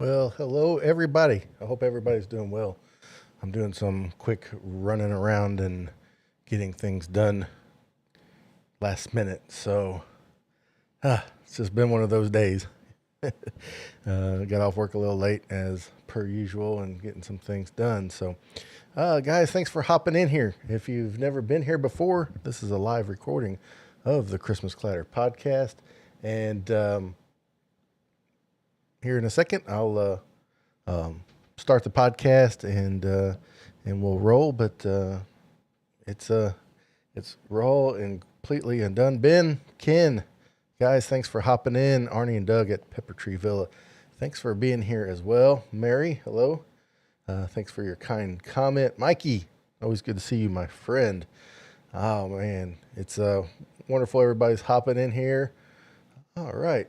Well, hello everybody. I hope everybody's doing well. I'm doing some quick running around and getting things done last minute. It's just been one of those days. Got off work a little late as per usual and getting some things done. Guys, thanks for hopping in here. If you've never been here before, this is a live recording of the Christmas Clatter podcast. And here in a second, I'll start the podcast and we'll roll. But it's raw and completely undone. Ben, Ken, guys, thanks for hopping in. Arnie and Doug at Pepper Tree Villa, thanks for being here as well. Mary, hello. Thanks for your kind comment. Mikey, always good to see you, my friend. Oh man, it's wonderful. Everybody's hopping in here. All right.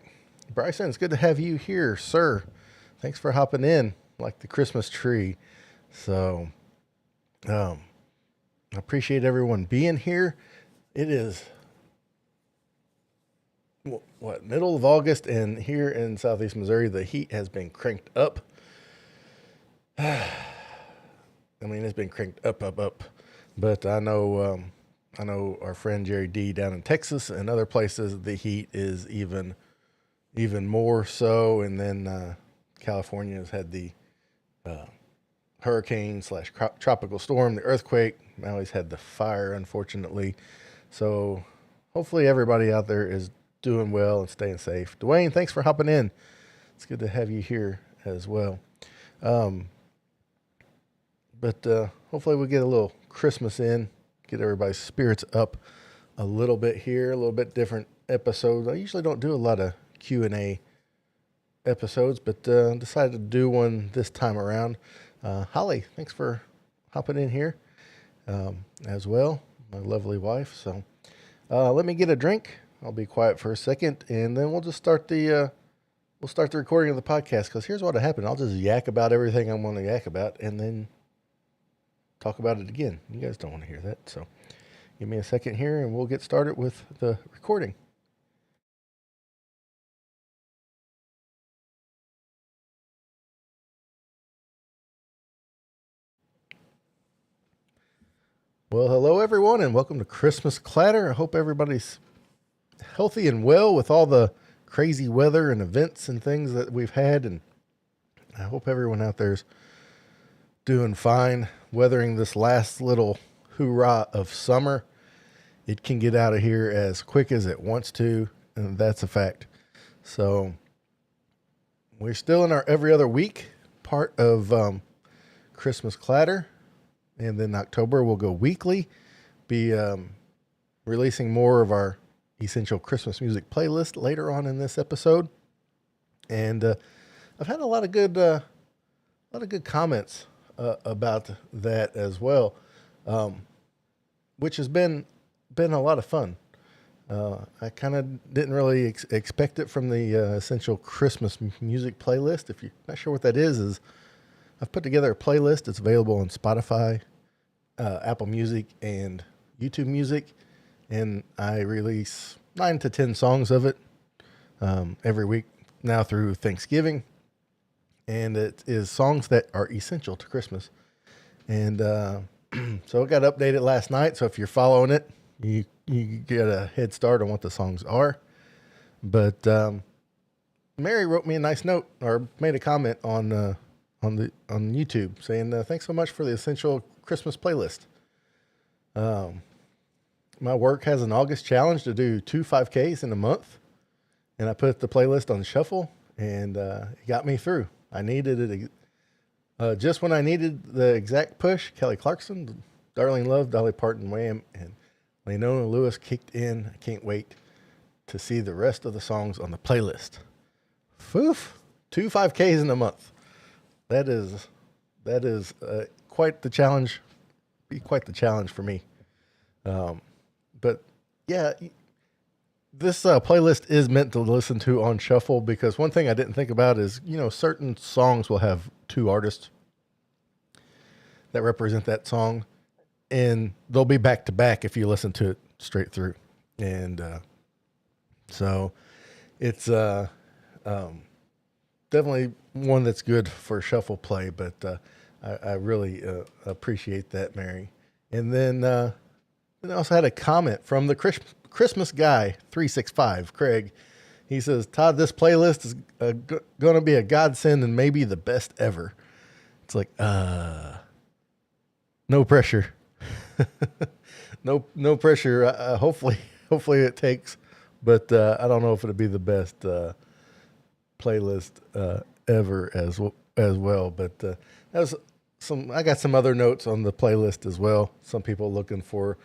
Bryson, it's good to have you here, sir. Thanks for hopping in like the Christmas tree. So, I appreciate everyone being here. It is middle of August, and here in Southeast Missouri, the heat has been cranked up. I mean, it's been cranked up. But I know our friend Jerry D down in Texas and other places, the heat is even more so. And then California has had the hurricane / tropical storm, the earthquake. Maui's had the fire, unfortunately. So hopefully everybody out there is doing well and staying safe. Dwayne, thanks for hopping in. It's good to have you here as well. But hopefully we'll get a little Christmas in, get everybody's spirits up a little bit here, a little bit different episodes. I usually don't do a lot of Q&A episodes, but decided to do one this time around. Holly, thanks for hopping in here as well, my lovely wife. So let me get a drink. I'll be quiet for a second, and then we'll just start the recording of the podcast, because here's what happened. I'll just yak about everything I want to yak about and then talk about it again. You guys don't want to hear that, so give me a second here and we'll get started with the recording. Well, hello everyone, and welcome to Christmas Clatter. I hope everybody's healthy and well with all the crazy weather and events and things that we've had, and I hope everyone out there's doing fine, weathering this last little hoorah of summer. It can get out of here as quick as it wants to, and that's a fact. So we're still in our every other week part of Christmas Clatter. And then October, we'll go weekly, be releasing more of our essential Christmas music playlist later on in this episode. And I've had a lot of good comments about that as well, which has been a lot of fun. I kind of didn't really expect it from the essential Christmas music playlist. If you're not sure what that is I've put together a playlist. It's available on Spotify, Apple Music, and YouTube Music, and I release 9 to 10 songs of it every week now through Thanksgiving, and it is songs that are essential to Christmas. And so it got updated last night, so if you're following it, you get a head start on what the songs are. But Mary wrote me a nice note, or made a comment on YouTube saying, thanks so much for the essential Christmas playlist. My work has an August challenge to do 2 5Ks in a month, and I put the playlist on shuffle, and it got me through. I needed it just when I needed the exact push. Kelly Clarkson, Darling Love, Dolly Parton, Wham, and Leonora Lewis kicked in. I can't wait to see the rest of the songs on the playlist. Foof, 2 5Ks in a month. That is quite the challenge. Be quite the challenge for me. But yeah, this playlist is meant to listen to on shuffle, because one thing I didn't think about is, certain songs will have 2 artists that represent that song, and they'll be back to back if you listen to it straight through. And so it's definitely one that's good for shuffle play, but I really appreciate that, Mary. And then I also had a comment from the Christmas guy 365, Craig. He says, Todd, this playlist is going to be a godsend and maybe the best ever. It's like, no pressure. No pressure. Hopefully it takes, but I don't know if it'll be the best playlist ever as well. But that was I got some other notes on the playlist as well. Some people looking for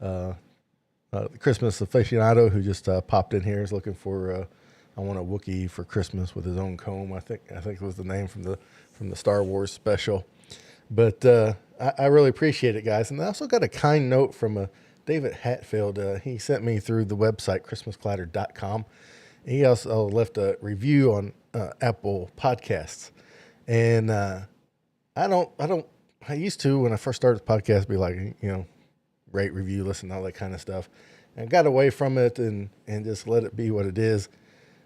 the Christmas aficionado who just popped in here is looking for I want a Wookiee for Christmas with his own comb. I think it was the name from the Star Wars special. But I really appreciate it, guys. And I also got a kind note from David Hatfield. He sent me through the website christmasclatter.com. He also left a review on Apple Podcasts. And I used to, when I first started the podcast, be like, rate, review, listen, all that kind of stuff. And I got away from it and just let it be what it is.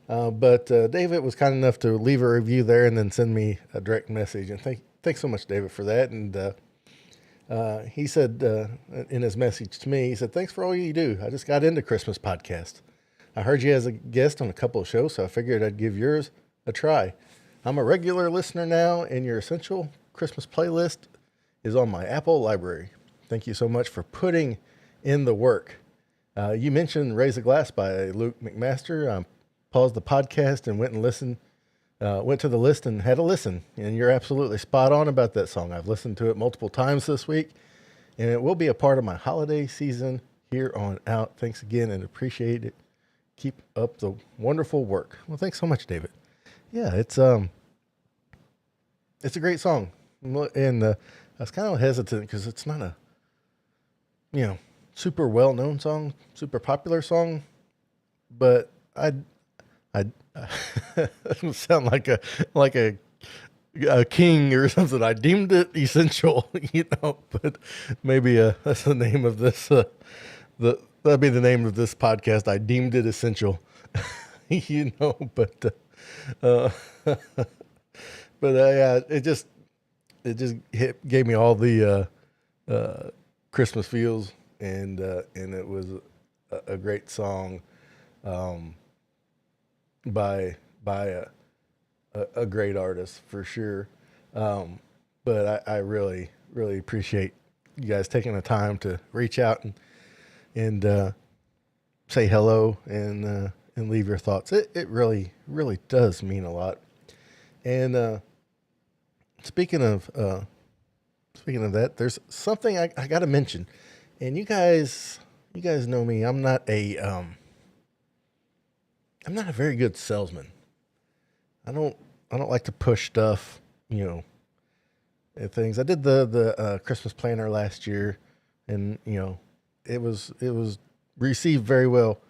But David was kind enough to leave a review there and then send me a direct message. And thanks so much, David, for that. And he said in his message to me, he said, thanks for all you do. I just got into Christmas podcast. I heard you as a guest on a couple of shows, so I figured I'd give yours a try. I'm a regular listener now, and your essential Christmas playlist is on my Apple library. Thank you so much for putting in the work. You mentioned Raise a Glass by Luke McMaster. Paused the podcast and went to the list and had a listen. And you're absolutely spot on about that song. I've listened to it multiple times this week, and it will be a part of my holiday season here on out. Thanks again and appreciate it. Keep up the wonderful work. Well, thanks so much, David. Yeah, it's a great song. And I was kind of hesitant because it's not a, super well-known song, super popular song, but I sound like a king or something. I deemed it essential, but maybe that's the name of this, that'd be the name of this podcast. I deemed it essential, but it just gave me all the Christmas feels, and it was a great song by a great artist for sure. But I really, really appreciate you guys taking the time to reach out and say hello and leave your thoughts. It really, really does mean a lot. And speaking of that, there's something I got to mention. And you guys know me. I'm not a very good salesman. I don't like to push stuff, things. I did the Christmas planner last year, and it was received very well.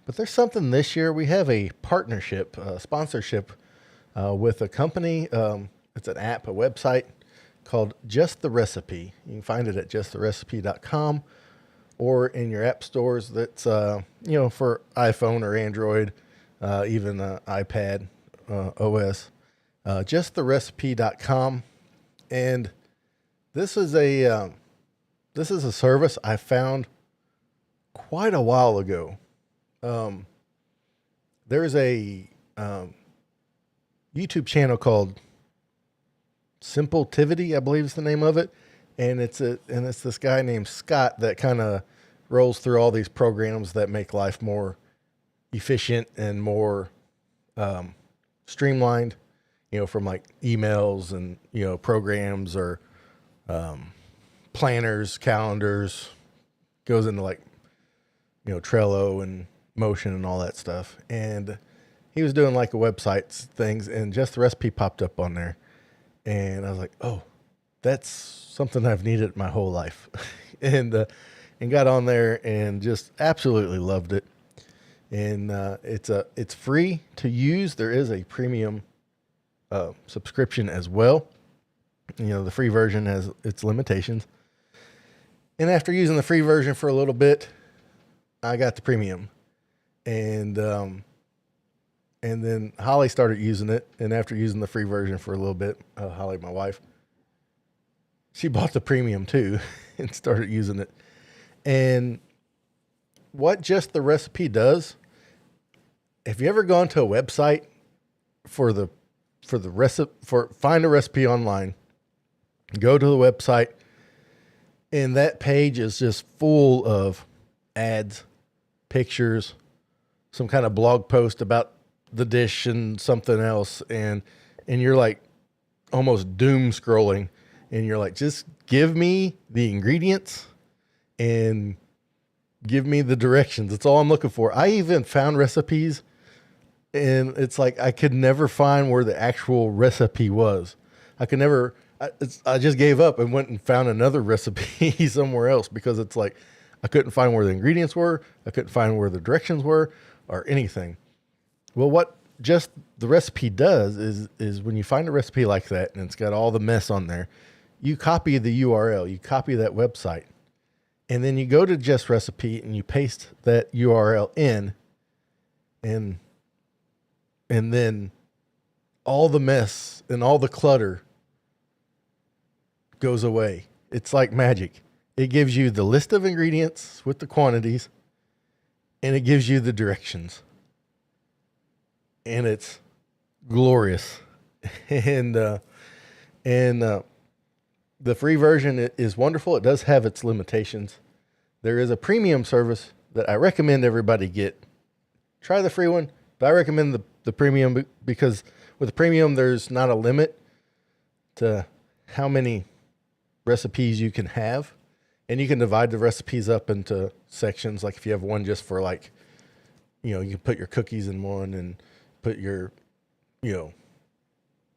But there's something this year. We have a partnership, sponsorship with a company. It's an app, a website called Just the Recipe. You can find it at justtheRecipe.com or in your app stores. That's for iPhone or Android, even iPad OS. JusttheRecipe.com, and this is a service I found quite a while ago. There's a YouTube channel called Simpletivity, I believe is the name of it, and it's this guy named Scott that kind of rolls through all these programs that make life more efficient and more streamlined, from like emails and programs or planners, calendars, goes into like Trello and Motion and all that stuff. And he was doing like a website things, and Just the Recipe popped up on there. And I was like, oh, that's something I've needed my whole life. and got on there and just absolutely loved it. And it's free to use. There is a premium subscription as well. The free version has its limitations. And after using the free version for a little bit, I got the premium. And And then Holly started using it. And after using the free version for a little bit, Holly, my wife, she bought the premium too and started using it. And what just the recipe does, have you ever gone to a website for the recipe, find a recipe online, go to the website, and that page is just full of ads, pictures, some kind of blog post about the dish and something else, and you're like almost doom scrolling, and you're like, just give me the ingredients and give me the directions. That's all I'm looking for. I even found recipes, and it's like I could never find where the actual recipe was. I could never. I just gave up and went and found another recipe somewhere else, because it's like I couldn't find where the ingredients were. I couldn't find where the directions were or anything. Well, what just the recipe does is when you find a recipe like that and it's got all the mess on there, you copy the URL, you copy that website, and then you go to Just Recipe and you paste that URL in, and then all the mess and all the clutter goes away. It's like magic. It gives you the list of ingredients with the quantities, and it gives you the directions. And it's glorious. and the free version is wonderful. It does have its limitations. There is a premium service that I recommend everybody get. Try the free one, but I recommend the premium, because with the premium, there's not a limit to how many recipes you can have. And you can divide the recipes up into sections. Like if you have one just for like, you can put your cookies in one and put your,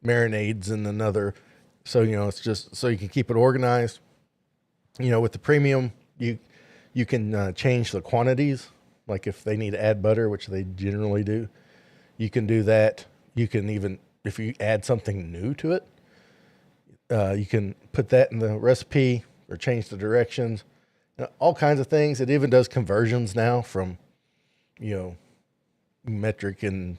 marinades in another. So, it's just so you can keep it organized. With the premium, you can change the quantities. Like if they need to add butter, which they generally do, you can do that. You can even, if you add something new to it, you can put that in the recipe or change the directions, all kinds of things. It even does conversions now from, metric and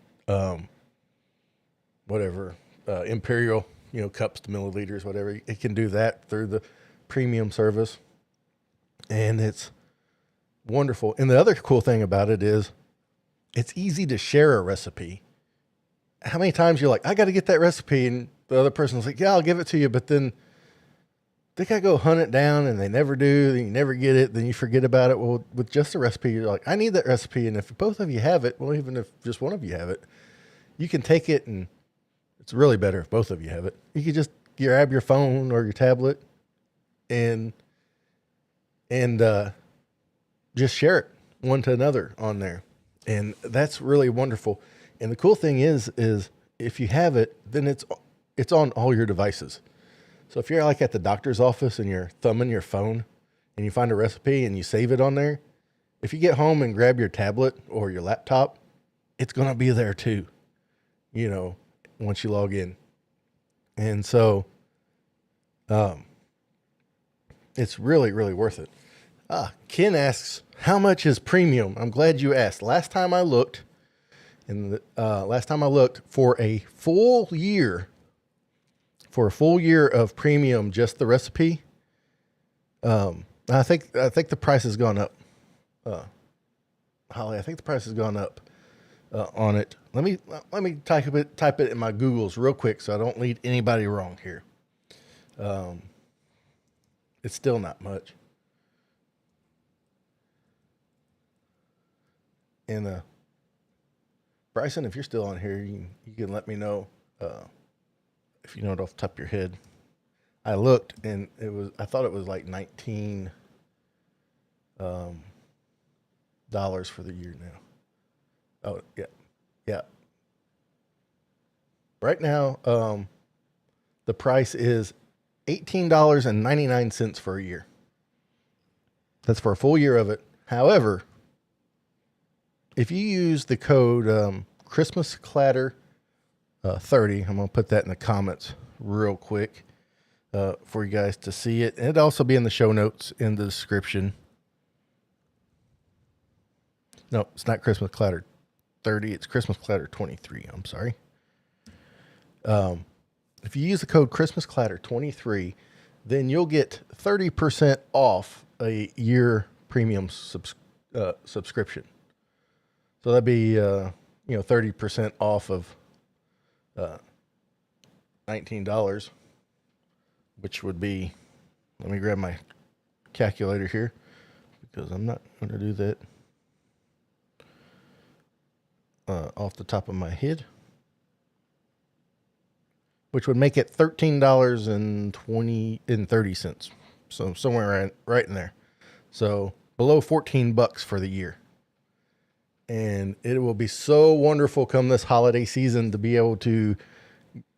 imperial, cups to milliliters, whatever. It can do that through the premium service, and it's wonderful. And the other cool thing about it is it's easy to share a recipe. How many times you're like, I got to get that recipe, and the other person's like, yeah, I'll give it to you, but then they got to go hunt it down, and they never do. Then you never get it. Then you forget about it. Well, with just a recipe, you're like, I need that recipe. And if both of you have it, well, even if just one of you have it, you can take it, and it's really better if both of you have it. You can just grab your phone or your tablet and just share it one to another on there. And that's really wonderful. And the cool thing is if you have it, then it's on all your devices. So if you're like at the doctor's office and you're thumbing your phone and you find a recipe and you save it on there, if you get home and grab your tablet or your laptop, it's going to be there too, once you log in. And so, it's really, really worth it. Ken asks, how much is premium? I'm glad you asked. Last time I looked for a full year of premium, just the recipe, I think the price has gone up. Holly, I think the price has gone up on it. Let me type it in my Googles real quick so I don't lead anybody wrong here. It's still not much. And Bryson, if you're still on here, you can let me know if you know it off the top of your head. I looked, and I thought it was like $19 for the year now. Oh, yeah. Right now, the price is $18.99 for a year. That's for a full year of it. However, if you use the code Christmas Clatter 30, I'm going to put that in the comments real quick for you guys to see it. And it'll also be in the show notes in the description. No, it's not Christmas Clatter 30. It's Christmas Clatter 23. I'm sorry. If you use the code Christmas Clatter 23, then you'll get 30% off a year premium subscription. So that'd be 30% off of $19, which would be, let me grab my calculator here because I'm not going to do that off the top of my head, which would make it $13.30. So somewhere right in there. So below $14 for the year. And it will be so wonderful come this holiday season to be able to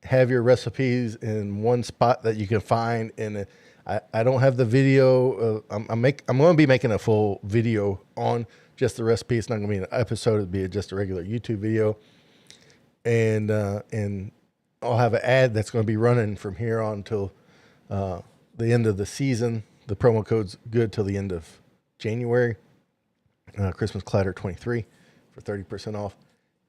have your recipes in one spot that you can find. And I don't have the video. I'm going to be making a full video on just the recipe. It's not going to be an episode. It'll be just a regular YouTube video. And I'll have an ad that's going to be running from here on till the end of the season. The promo code's good till the end of January. Christmas Clatter 23 for 30% off.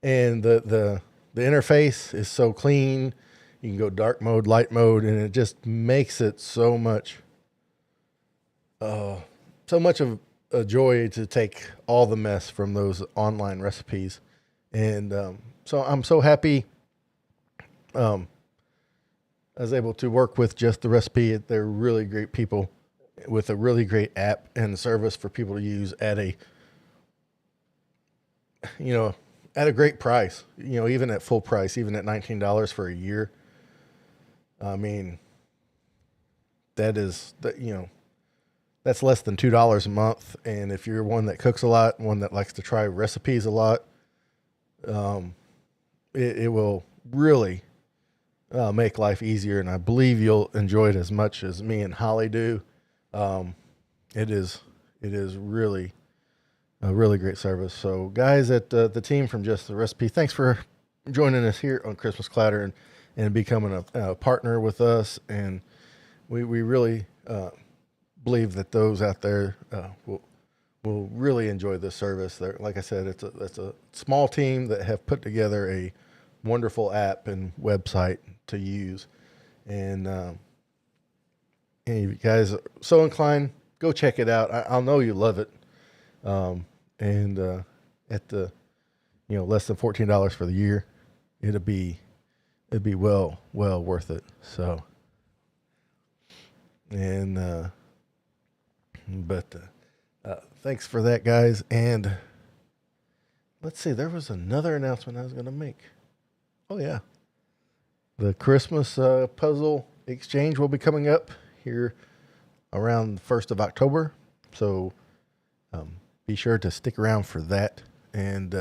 And the interface is so clean. You can go dark mode, light mode, and it just makes it so much of a joy to take all the mess from those online recipes. And so I'm so happy I was able to work with Just the Recipe. They're really great people with a really great app and service for people to use at a great price, even at full price, even at $19 for a year. I mean, that's less than $2 a month. And if you're one that cooks a lot, one that likes to try recipes a lot, it will really make life easier. And I believe you'll enjoy it as much as me and Holly do. It is really a really great service. So guys at the team from Just the Recipe, thanks for joining us here on Christmas Clatter and becoming a partner with us. And we really believe that those out there will really enjoy this service. Like I said, it's a small team that have put together a wonderful app and website to use. And if you guys are so inclined, go check it out. I'll know you love it. And at the less than $14 for the year, it'd be well worth it. So, and thanks for that, guys. And let's see, there was another announcement I was going to make. Oh yeah, the Christmas puzzle exchange will be coming up here around the 1st of October. So be sure to stick around for that. And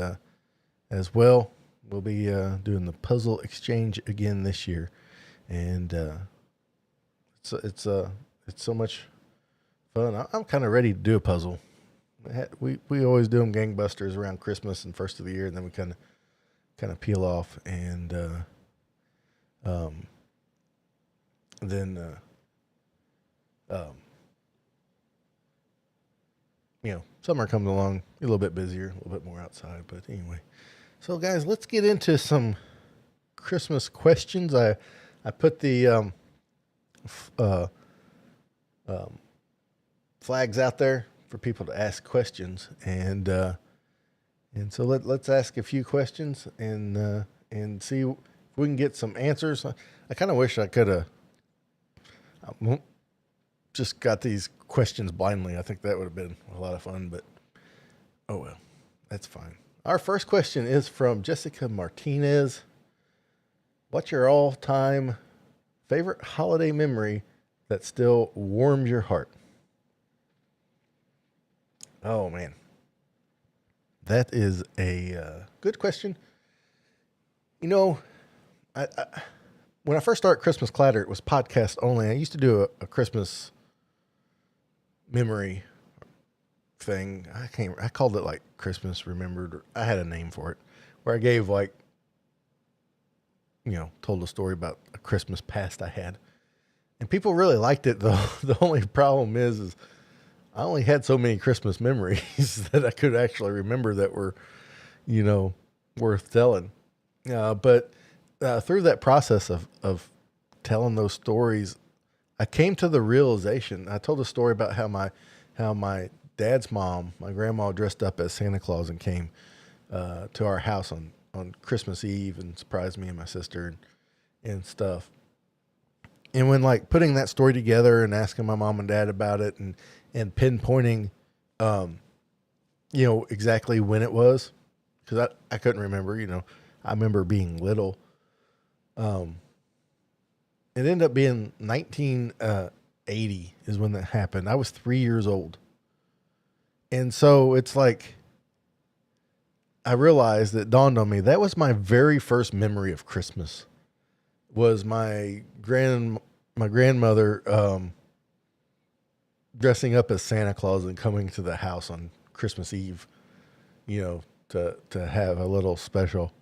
as well, we'll be doing the puzzle exchange again this year. And it's so much fun. I'm kind of ready to do a puzzle. We always do them gangbusters around Christmas and first of the year, and then we kind of peel off. And then summer comes along, a little bit busier, a little bit more outside. But anyway, so guys, let's get into some Christmas questions. I put the flags out there for people to ask questions, and so let's ask a few questions and see if we can get some answers. I kind of wish I could have just got these questions blindly. I think that would have been a lot of fun, but oh well, that's fine. Our first question is from Jessica Martinez. What's your all-time favorite holiday memory that still warms your heart? Oh man, that is a good question. I when I first started Christmas Clatter, it was podcast only. I used to do a Christmas memory thing. I called it like Christmas Remembered. Or I had a name for it, where I gave told a story about a Christmas past I had, and people really liked it. Though the only problem is I only had so many Christmas memories that I could actually remember that were, worth telling. But through that process of telling those stories, I came to the realization. I told a story about how my dad's mom, my grandma, dressed up as Santa Claus and came to our house on Christmas Eve and surprised me and my sister and stuff. And when like putting that story together and asking my mom and dad about it and pinpointing, exactly when it was, because I couldn't remember, I remember being little. It ended up being 1980 is when that happened. I was 3 years old. And so it's like, I realized it dawned on me, that was my very first memory of Christmas, was my grandmother dressing up as Santa Claus and coming to the house on Christmas Eve, to have a little special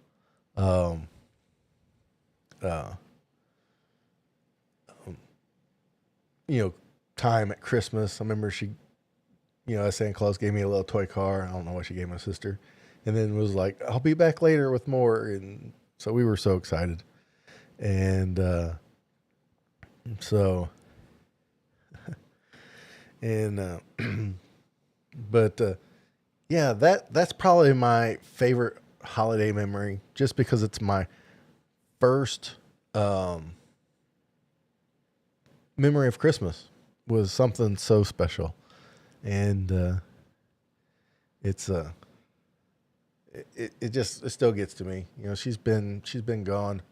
time at Christmas. I remember she, Santa Claus gave me a little toy car. I don't know what she gave my sister. And then was like, I'll be back later with more. And so we were so excited. And yeah, that's probably my favorite holiday memory, just because it's my first memory of Christmas, was something so special. And it's it still gets to me. She's been gone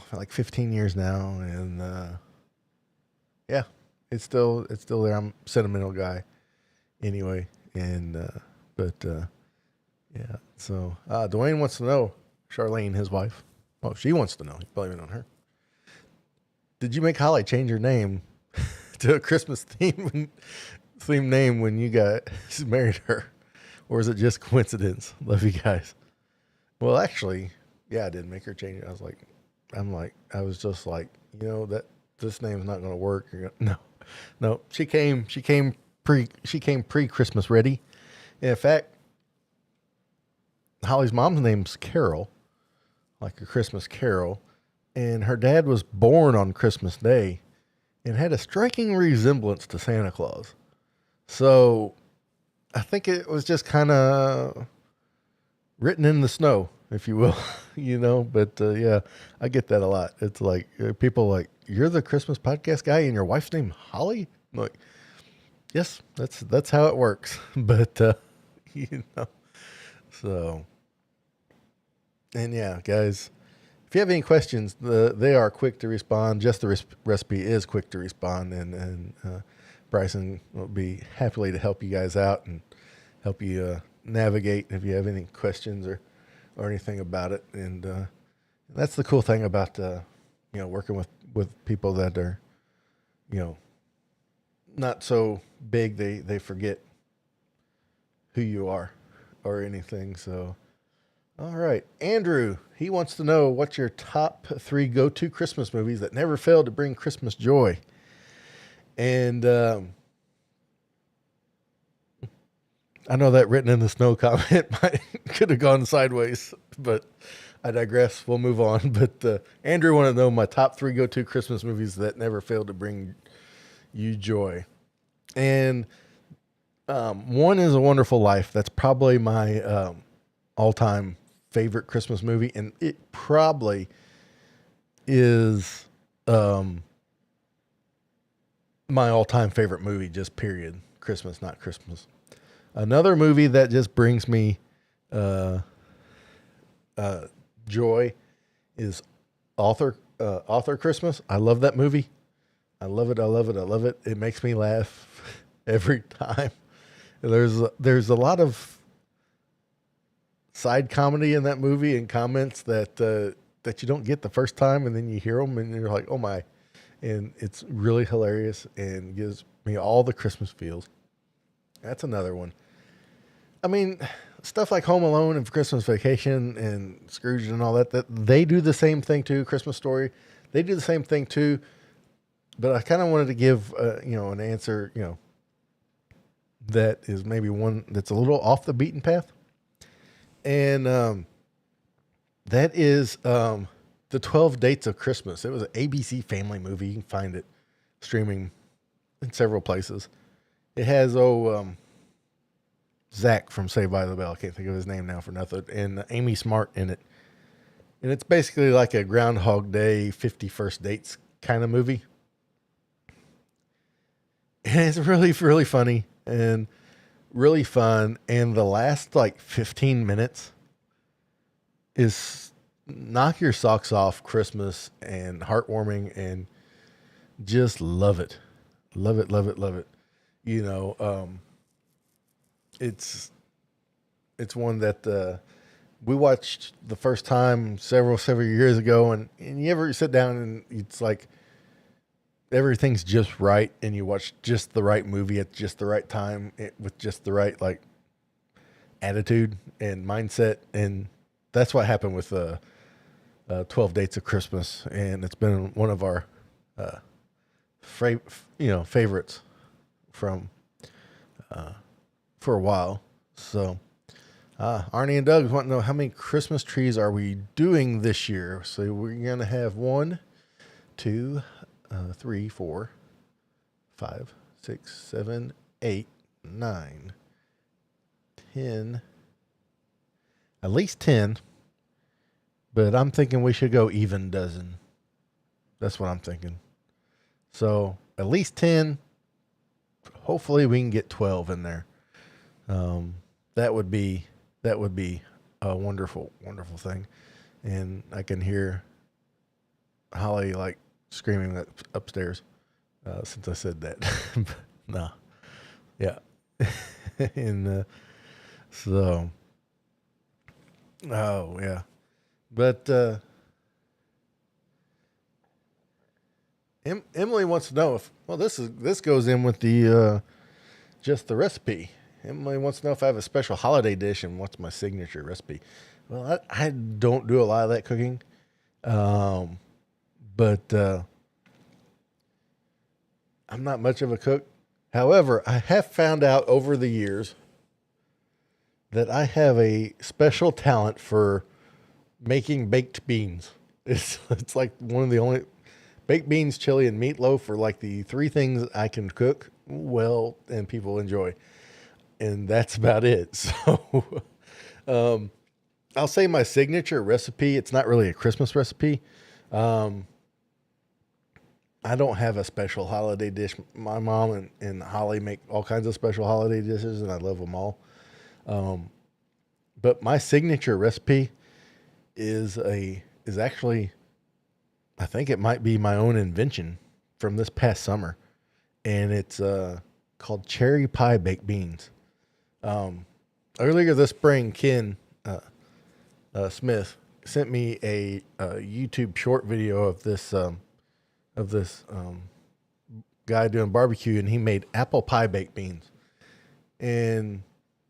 for like 15 years now, and yeah, it's still there. I'm a sentimental guy anyway, and yeah. So Dwayne wants to know, Charlene, his wife. Oh, she wants to know. He's blaming on her. Did you make Holly change her name to a Christmas theme name when you married her, or is it just coincidence? Love you guys. Well, actually, yeah, I did make her change it. I was just like, that this name's not going to work. No. She came pre-Christmas ready. And in fact, Holly's mom's name's Carol, like a Christmas carol, and her dad was born on Christmas Day and had a striking resemblance to Santa Claus. So I think it was just kind of written in the snow, if you will, but yeah, I get that a lot. It's like people like, you're the Christmas podcast guy and your wife's name Holly? I'm like, yes, that's how it works. But, so, and yeah, guys, if you have any questions, they are quick to respond. Just the recipe is quick to respond, and Bryson will be happily to help you guys out and help you navigate if you have any questions or anything about it. And that's the cool thing about working with people that are not so big they forget who you are or anything. So all right, Andrew, he wants to know, what's your top 3 go-to Christmas movies that never fail to bring Christmas joy? And I know that written in the snow comment could have gone sideways, but I digress. We'll move on. But Andrew wanted to know my top 3 go-to Christmas movies that never fail to bring you joy. And one is A Wonderful Life. That's probably my all-time favorite Christmas movie, and it probably is my all-time favorite movie, just period. Christmas, not Christmas. Another movie that just brings me joy is Author Christmas. I love that movie. I love it. It makes me laugh every time. There's a lot of side comedy in that movie and comments that you don't get the first time, and then you hear them and you're like, oh my, and it's really hilarious and gives me all the Christmas feels. That's another one. I mean, stuff like Home Alone and Christmas Vacation and Scrooge and all that they do the same thing too. Christmas Story, they do the same thing too. But I kind of wanted to give an answer that is maybe one that's a little off the beaten path. And that is the 12 Dates of Christmas. It was an ABC family movie. You can find it streaming in several places. It has Zach from Saved by the Bell. I can't think of his name now for nothing. And Amy Smart in it. And it's basically like a Groundhog Day 51st Dates kind of movie. And it's really, really funny and really fun. And the last like 15 minutes is knock your socks off Christmas and heartwarming and just love it. Love it, love it, love it. You know, it's one that we watched the first time several years ago, and you ever sit down and it's like everything's just right, and you watch just the right movie at just the right time with just the right like attitude and mindset, and that's what happened with 12 Dates of Christmas, and it's been one of our favorites from for a while. So Arnie and Doug want to know how many Christmas trees are we doing this year. So we're gonna have 1, 2, 3, 4, 5, 6, 7, 8, 9, 10, at least 10. But I'm thinking we should go even dozen. That's what I'm thinking. So at least 10. Hopefully we can get 12 in there. That would be a wonderful, wonderful thing. And I can hear Holly like screaming upstairs since I said that. No, yeah, and so, oh yeah, but Emily wants to know if this goes in with the just the recipe. Emily wants to know if I have a special holiday dish and what's my signature recipe. Well, I don't do a lot of that cooking. But I'm not much of a cook. However, I have found out over the years that I have a special talent for making baked beans. It's like one of the only baked beans, chili, and meatloaf are like the three things I can cook well and people enjoy. And that's about it. So I'll say my signature recipe. It's not really a Christmas recipe. I don't have a special holiday dish. My mom and Holly make all kinds of special holiday dishes, and I love them all. But my signature recipe is actually, I think it might be my own invention from this past summer, and it's called cherry pie baked beans. Earlier this spring, Ken Smith sent me a YouTube short video of this guy doing barbecue, and he made apple pie baked beans. And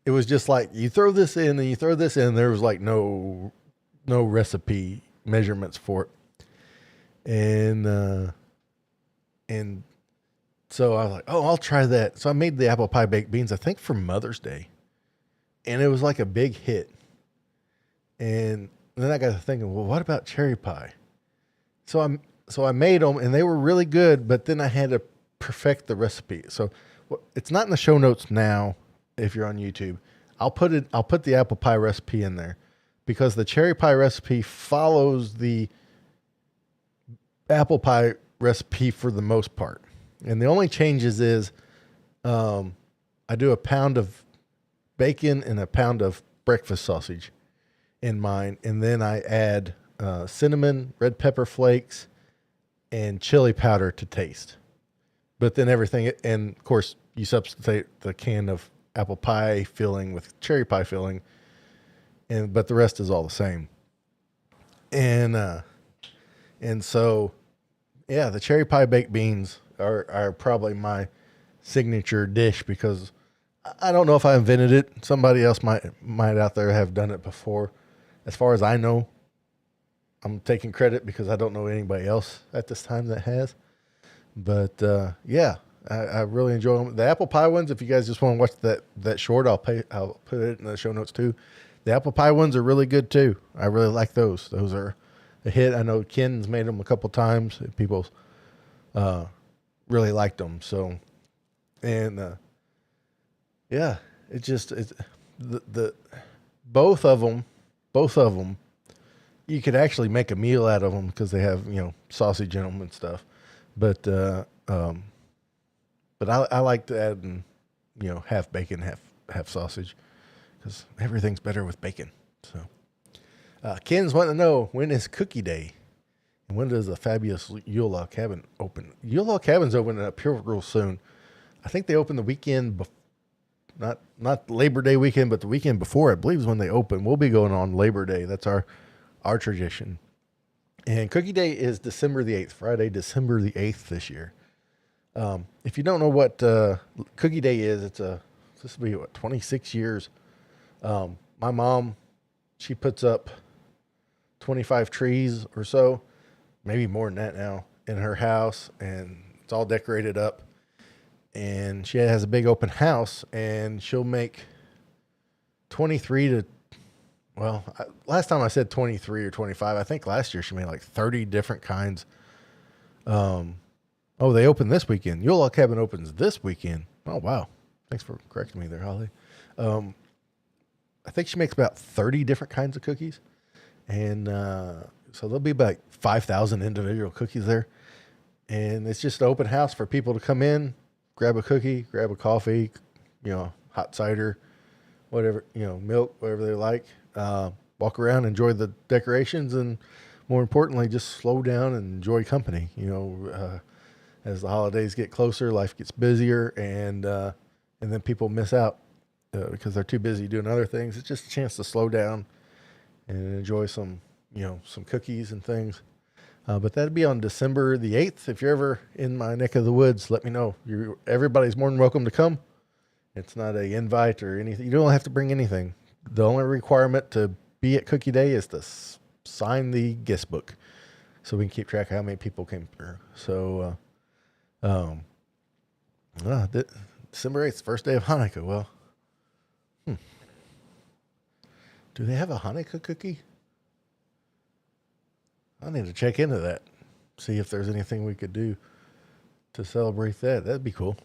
it was just like, you throw this in and you throw this in. There was like no recipe measurements for it. And so I was like, oh, I'll try that. So I made the apple pie baked beans, I think for Mother's Day. And it was like a big hit. And then I got to thinking, well, what about cherry pie? So I made them, and they were really good, but then I had to perfect the recipe. So it's not in the show notes now. If you're on YouTube, I'll put the apple pie recipe in there, because the cherry pie recipe follows the apple pie recipe for the most part. And the only changes is, I do a pound of bacon and a pound of breakfast sausage in mine. And then I add, cinnamon, red pepper flakes, and chili powder to taste. But then everything, and of course you substitute the can of apple pie filling with cherry pie filling, but the rest is all the same. And so, yeah, the cherry pie baked beans are probably my signature dish, because I don't know if I invented it. Somebody else might out there have done it before. As far as I know, I'm taking credit because I don't know anybody else at this time that has. But yeah, I really enjoy them. The apple pie ones, if you guys just want to watch that short, I'll put it in the show notes too. The apple pie ones are really good too. I really like those. Those are a hit. I know Ken's made them a couple times. People really liked them. So, and yeah, it's the both of them. You could actually make a meal out of them because they have sausage in them and stuff. But I like to add half bacon, half sausage because everything's better with bacon. So Ken's wanting to know, when is Cookie Day? And when does the fabulous Yule Log Cabin open? Yule Log Cabin's opening up here real soon. I think they open the weekend, not Labor Day weekend, but the weekend before, I believe, is when they open. We'll be going on Labor Day. That's our tradition. And Cookie Day is December the 8th, Friday, December the 8th this year. If you don't know what Cookie Day is, this will be 26 years. My mom, she puts up 25 trees or so, maybe more than that now, in her house, and it's all decorated up. And she has a big open house, and she'll make 23 to, last time I said 23 or 25. I think last year she made like 30 different kinds. They open this weekend. Yule Log Cabin opens this weekend. Oh, wow. Thanks for correcting me there, Holly. I think she makes about 30 different kinds of cookies. And so there'll be about 5,000 individual cookies there. And it's just an open house for people to come in, grab a cookie, grab a coffee, hot cider, whatever, milk, whatever they like. Walk around, enjoy the decorations, and more importantly, just slow down and enjoy company. As the holidays get closer, life gets busier, and then people miss out because they're too busy doing other things. It's just a chance to slow down and enjoy some cookies and things. But that'd be on December the 8th. If you're ever in my neck of the woods, let me know. Everybody's more than welcome to come. It's not an invite or anything. You don't have to bring anything. The only requirement to be at Cookie Day is to sign the guest book so we can keep track of how many people came through. So, December 8th, first day of Hanukkah. Well, do they have a Hanukkah cookie? I need to check into that, see if there's anything we could do to celebrate that. That'd be cool.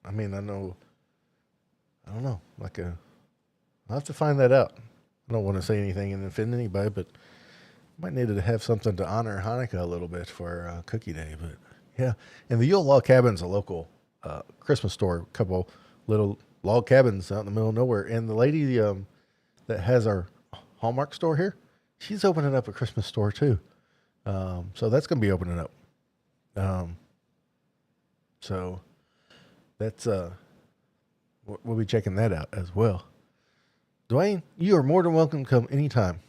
I mean, I don't know, I'll have to find that out. I don't want to say anything and offend anybody, but might need to have something to honor Hanukkah a little bit for Cookie Day. But yeah, and the Yule Log Cabin's a local Christmas store, a couple little log cabins out in the middle of nowhere. And the lady that has our Hallmark store here, she's opening up a Christmas store too. So that's going to be opening up. So that's we'll be checking that out as well. Dwayne, you are more than welcome to come anytime.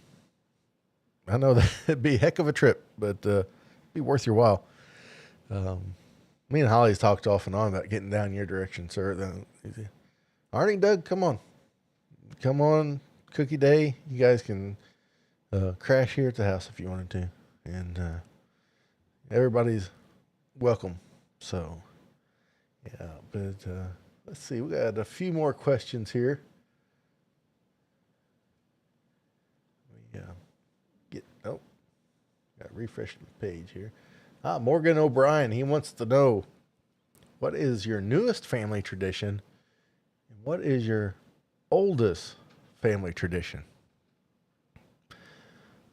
I know that it'd be a heck of a trip, but be worth your while. Me and Holly's talked off and on about getting down your direction, sir. Then, Arnie, Doug, come on, Cookie Day. You guys can crash here at the house if you wanted to, and everybody's welcome. So, yeah, but let's see. We got a few more questions here. Got to refresh the page here. Morgan O'Brien, he wants to know, what is your newest family tradition and what is your oldest family tradition?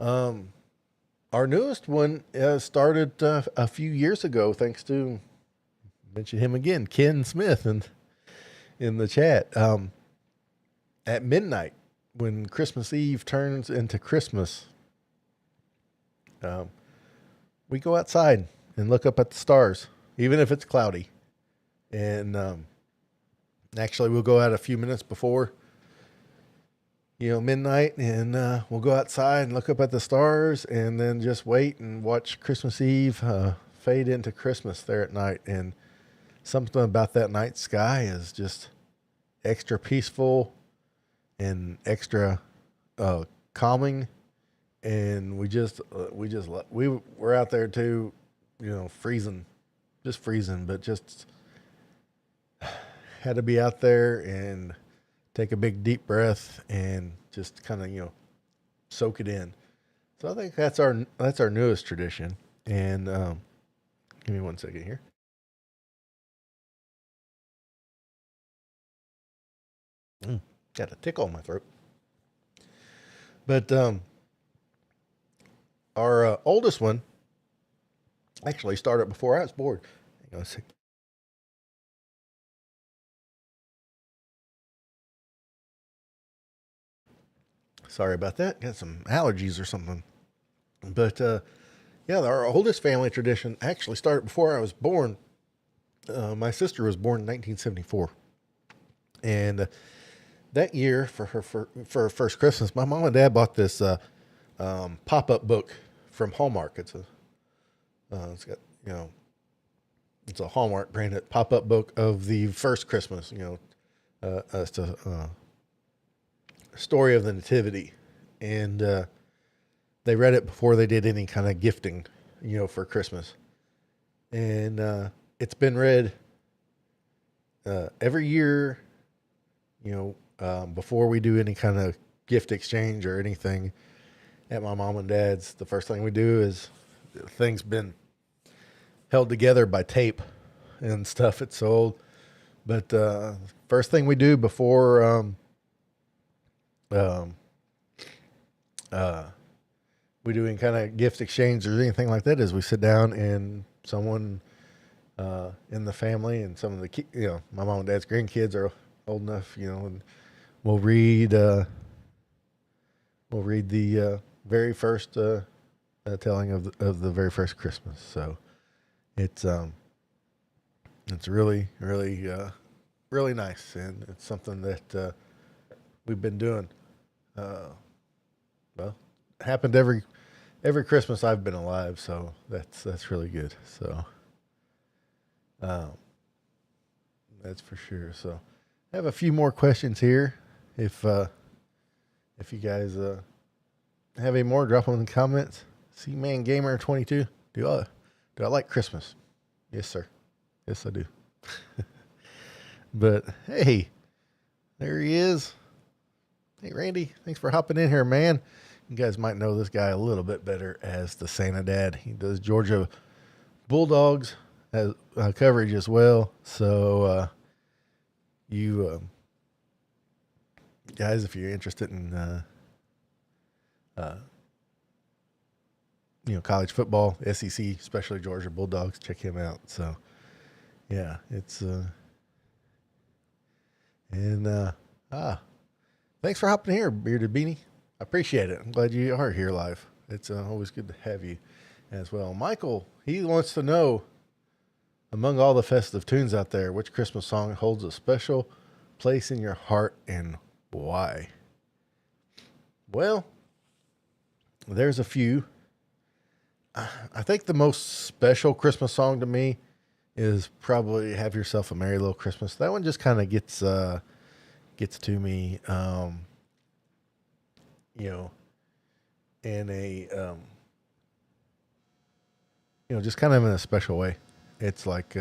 Our newest one started a few years ago, thanks to, mention him again, Ken Smith in the chat. At midnight, when Christmas Eve turns into Christmas, we go outside and look up at the stars, even if it's cloudy. And actually, we'll go out a few minutes before, midnight, and we'll go outside and look up at the stars, and then just wait and watch Christmas Eve fade into Christmas there at night. And something about that night sky is just extra peaceful and extra calming. And we were out there too, freezing, but just had to be out there and take a big deep breath and just kind of, soak it in. So I think that's our newest tradition. And give me 1 second here. Got a tickle in my throat. But our oldest one actually started before I was born. Hang on a second. Sorry about that. Got some allergies or something. But yeah, our oldest family tradition actually started before I was born. My sister was born in 1974, and that year for her first Christmas, my mom and dad bought this pop-up book from Hallmark. It's got it's a Hallmark branded pop-up book of the first Christmas. It's a story of the Nativity, and they read it before they did any kind of gifting, for Christmas, and it's been read every year, before we do any kind of gift exchange or anything at my mom and dad's. The first thing we do is things been held together by tape and stuff. It's sold, but first thing we do before we do any kind of gift exchange or anything like that is we sit down and someone in the family and some of the my mom and dad's grandkids are old enough, and we'll read the very first telling of the very first Christmas. So it's really really nice, and it's something that we've been doing. Well, it happened every Christmas I've been alive, so that's really good. So that's for sure. So I have a few more questions here. If you guys have any more, drop them in the comments. C-Man Gamer 22. Do I like Christmas? Yes, sir. Yes, I do. But hey, there he is. Hey, Randy, thanks for hopping in here, man. You guys might know this guy a little bit better as the Santa Dad. He does Georgia Bulldogs as coverage as well. So you guys, if you're interested in college football, SEC, especially Georgia Bulldogs, check him out. So yeah, it's thanks for hopping here, Bearded Beanie. I appreciate it. I'm glad you are here live. It's always good to have you as well. Michael, he wants to know, among all the festive tunes out there, which Christmas song holds a special place in your heart and why? Well, there's a few. I think the most special Christmas song to me is probably "Have Yourself a Merry Little Christmas." That one just kind of gets to me, in a, just kind of in a special way. It's like,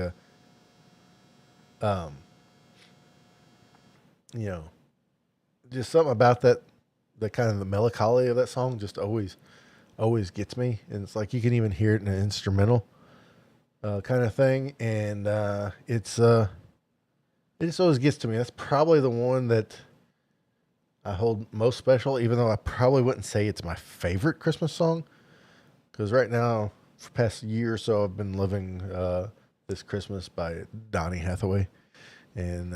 just something about that, the kind of the melancholy of that song just always gets me. And it's like, you can even hear it in an instrumental, kind of thing. And, it just always gets to me. That's probably the one that I hold most special, even though I probably wouldn't say it's my favorite Christmas song. Because right now, for the past year or so, I've been living This Christmas by Donny Hathaway. And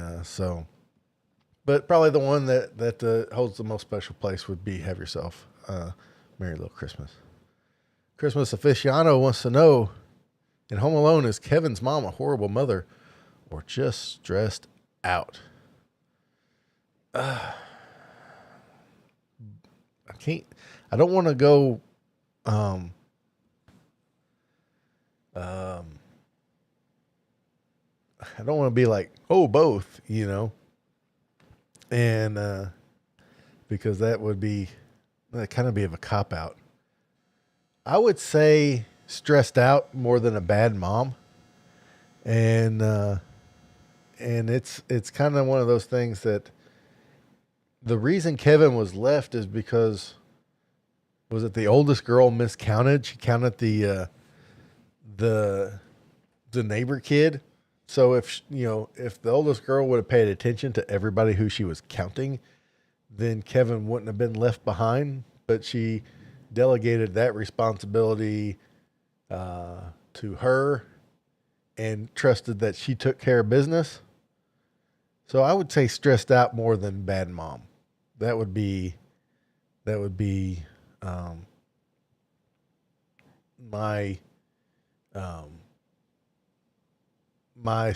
but probably the one that holds the most special place would be "Have Yourself a Merry Little Christmas." Christmas aficionado wants to know, in Home Alone, is Kevin's mom a horrible mother or just stressed out? I don't want to go, I don't want to be like, oh, both, and, because that kind of be of a cop out. I would say stressed out more than a bad mom. And it's kind of one of those things that the reason Kevin was left is because was it the oldest girl miscounted? She counted the the neighbor kid. So if the oldest girl would have paid attention to everybody who she was counting, then Kevin wouldn't have been left behind. But she delegated that responsibility to her and trusted that she took care of business. So I would say stressed out more than bad mom. That would be um, my um, my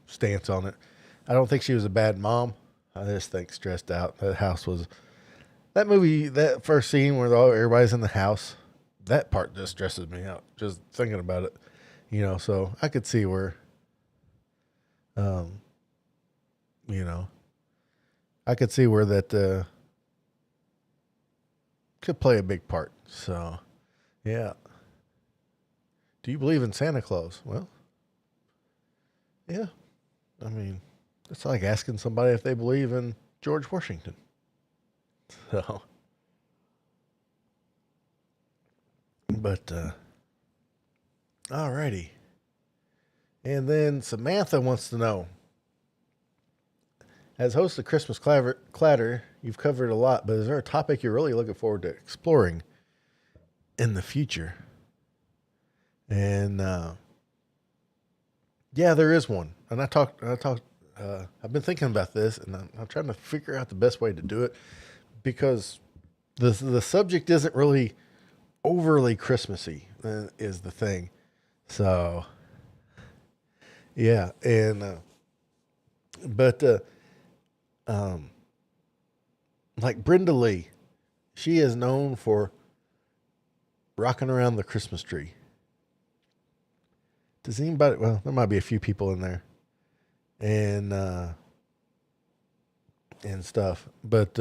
stance on it. I don't think she was a bad mom. I just think stressed out. That house was that movie. That first scene where everybody's in the house. That part just stresses me out. Just thinking about it. So I could see where, um, you know, I could see where that could play a big part. So, yeah. Do you believe in Santa Claus? Well, yeah. I mean, it's like asking somebody if they believe in George Washington. So, but, alrighty. And then Samantha wants to know, as host of Christmas Clatter, you've covered a lot, but is there a topic you're really looking forward to exploring in the future? And yeah, there is one. And I've been thinking about this, and I'm trying to figure out the best way to do it because the subject isn't really overly Christmassy, is the thing. So yeah, and but um, like Brenda Lee, she is known for rocking around the Christmas tree. Does anybody? Well, there might be a few people in there, and stuff. But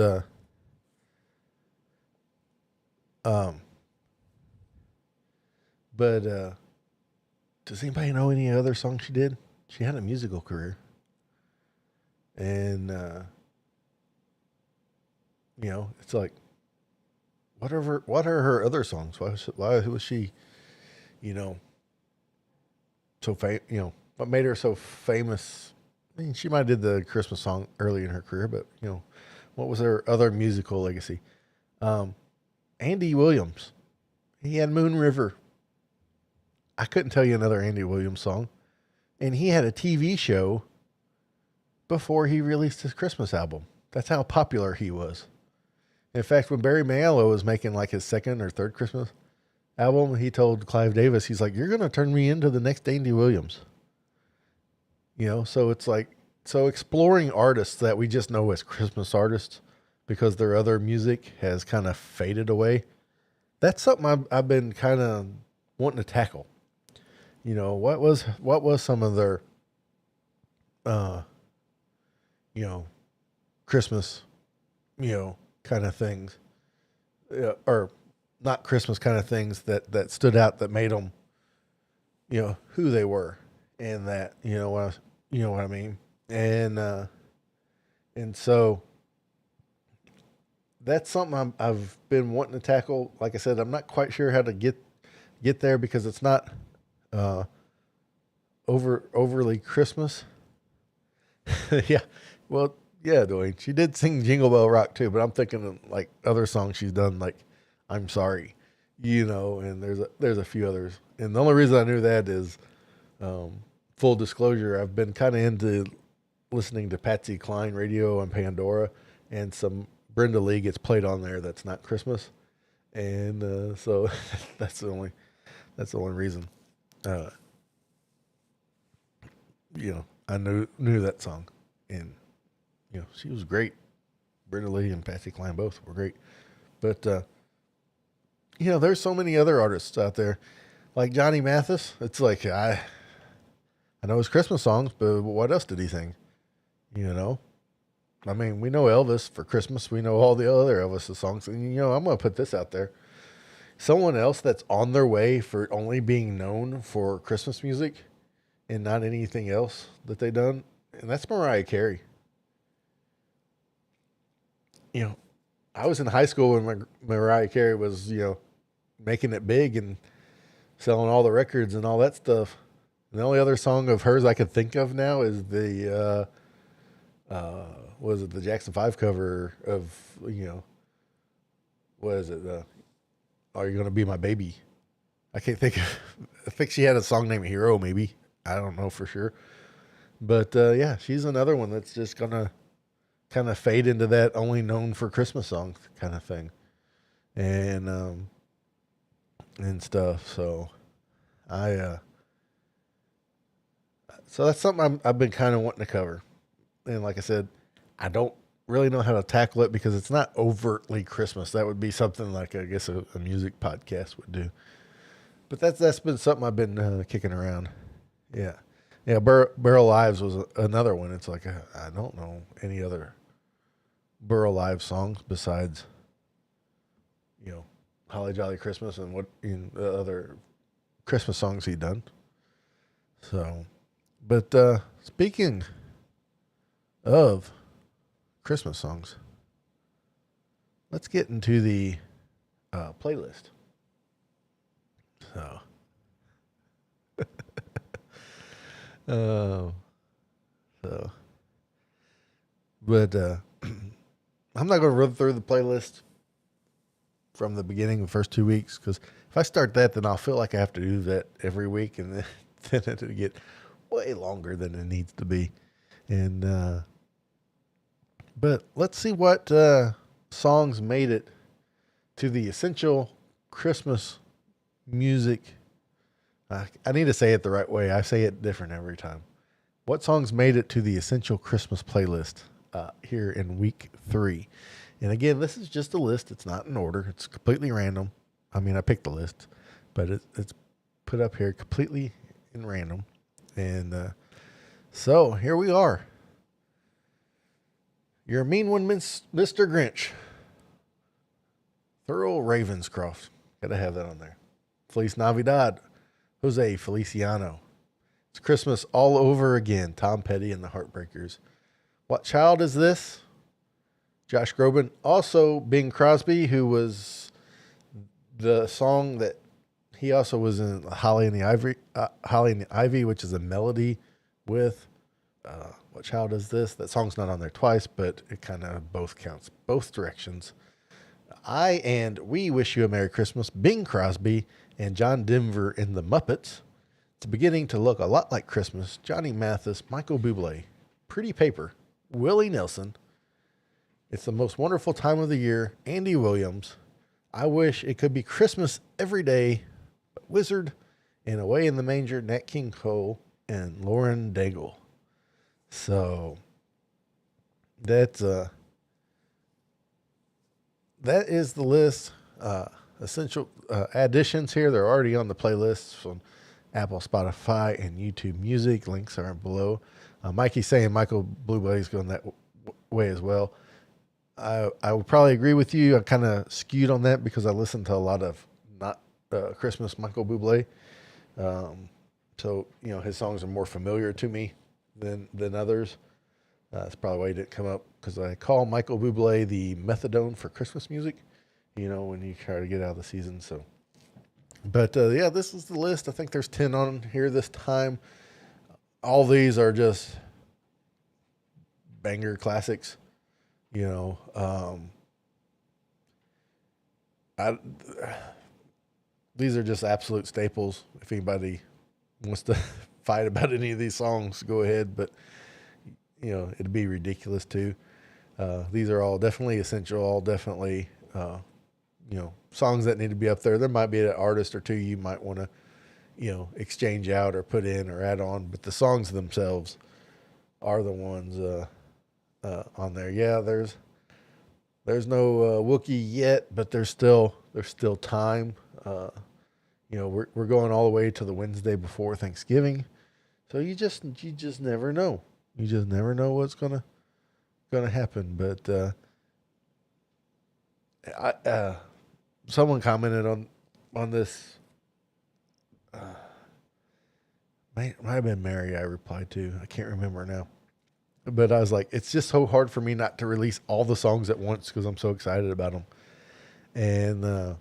um, but does anybody know any other songs she did? She had a musical career, and it's like, what are her other songs? Why was she, you know, what made her so famous? I mean, she might have did the Christmas song early in her career, but what was her other musical legacy? Um, Andy Williams, he had Moon River. I couldn't tell you another Andy Williams song, and he had a TV show before he released his Christmas album. That's how popular he was. In fact, when Barry Manilow was making like his second or third Christmas album, he told Clive Davis, he's like, "You're going to turn me into the next Andy Williams." So it's like, exploring artists that we just know as Christmas artists because their other music has kind of faded away. That's something I've been kind of wanting to tackle. What was some of their, uh, Christmas, kind of things, or not Christmas kind of things that stood out that made them, who they were, and that you know what I mean, and so that's something I've been wanting to tackle. Like I said, I'm not quite sure how to get there because it's not uh, overly Christmas. Yeah, well, yeah, Dwayne. She did sing Jingle Bell Rock too, but I'm thinking of like other songs she's done, like I'm Sorry, and there's a few others. And the only reason I knew that is, full disclosure, I've been kind of into listening to Patsy Cline radio on Pandora, and some Brenda Lee gets played on there that's not Christmas, and so that's the only reason. Uh, I knew that song, and she was great. Brenda Lee and Patsy Cline both were great, but there's so many other artists out there, like Johnny Mathis. It's like I know his Christmas songs, but what else did he sing? I mean, we know Elvis for Christmas. We know all the other Elvis songs, and I'm gonna put this out there. Someone else that's on their way for only being known for Christmas music and not anything else that they done, and that's Mariah Carey. you know, I was in high school when Mariah Carey was, making it big and selling all the records and all that stuff. And the only other song of hers I could think of now is was it the Jackson 5 cover of, what is it? Are You Gonna Be My Baby? I can't think of, I think she had a song named Hero, maybe. I don't know for sure. But yeah, she's another one that's just gonna kind of fade into that only known for Christmas songs kind of thing, and stuff. So so that's something I've been kind of wanting to cover, and like I said, I don't really know how to tackle it because it's not overtly Christmas. That would be something like I guess a music podcast would do. But that's been something I've been kicking around. Yeah. Yeah, Burl Lives was another one. It's like, I don't know any other Burl Lives songs besides, Holly Jolly Christmas and what the other Christmas songs he'd done. So, but speaking of Christmas songs, let's get into the playlist. So, so, but I'm not going to run through the playlist from the beginning, the first 2 weeks, because if I start that, then I'll feel like I have to do that every week, and then it'll get way longer than it needs to be. And but let's see what songs made it to the essential Christmas music. I need to say it the right way. I say it different every time. What songs made it to the essential Christmas playlist here in week 3? And again, this is just a list. It's not in order. It's completely random. I mean, I picked the list, but it's put up here completely in random. And so here we are. You're a mean one, Mr. Grinch. Thurl Ravenscroft. Got to have that on there. Feliz Navidad. Jose Feliciano. It's Christmas all over again. Tom Petty and the Heartbreakers. What Child Is This? Josh Groban. Also Bing Crosby, who was the song that he also was in Holly and the Ivy, which is a melody with What Child Is This? That song's not on there twice, but it kind of both counts, both directions. I and We Wish You a Merry Christmas. Bing Crosby and John Denver in the Muppets. It's beginning to look a lot like Christmas. Johnny Mathis, Michael Bublé, Pretty Paper, Willie Nelson. It's the Most Wonderful Time of the Year. Andy Williams. I Wish It Could Be Christmas Every Day. Wizard and Away in the Manger, Nat King Cole and Lauren Daigle. So that is the list. Essential additions here. They're already on the playlists on Apple, Spotify, and YouTube Music. Links are below. Mikey's saying Michael Bublé's going that way as well. I would probably agree with you. I kind of skewed on that because I listened to a lot of not Christmas Michael Bublé. So, his songs are more familiar to me than others. That's probably why he didn't come up, because I call Michael Bublé the methadone for Christmas music, when you try to get out of the season. So, but yeah, this is the list. I think there's 10 on here this time. All these are just banger classics. These are just absolute staples. If anybody wants to fight about any of these songs, go ahead. But, it'd be ridiculous too. These are all definitely essential, all definitely, songs that need to be up there. There might be an artist or two you might want to, exchange out or put in or add on. But the songs themselves are the ones on there. Yeah, there's no Wookiee yet, but there's still time. We're going all the way to the Wednesday before Thanksgiving, so you just never know. You just never know what's gonna happen. But someone commented on this. Might have been Mary. I replied to. I can't remember now. but I was like, it's just so hard for me not to release all the songs at once because I'm so excited about them. And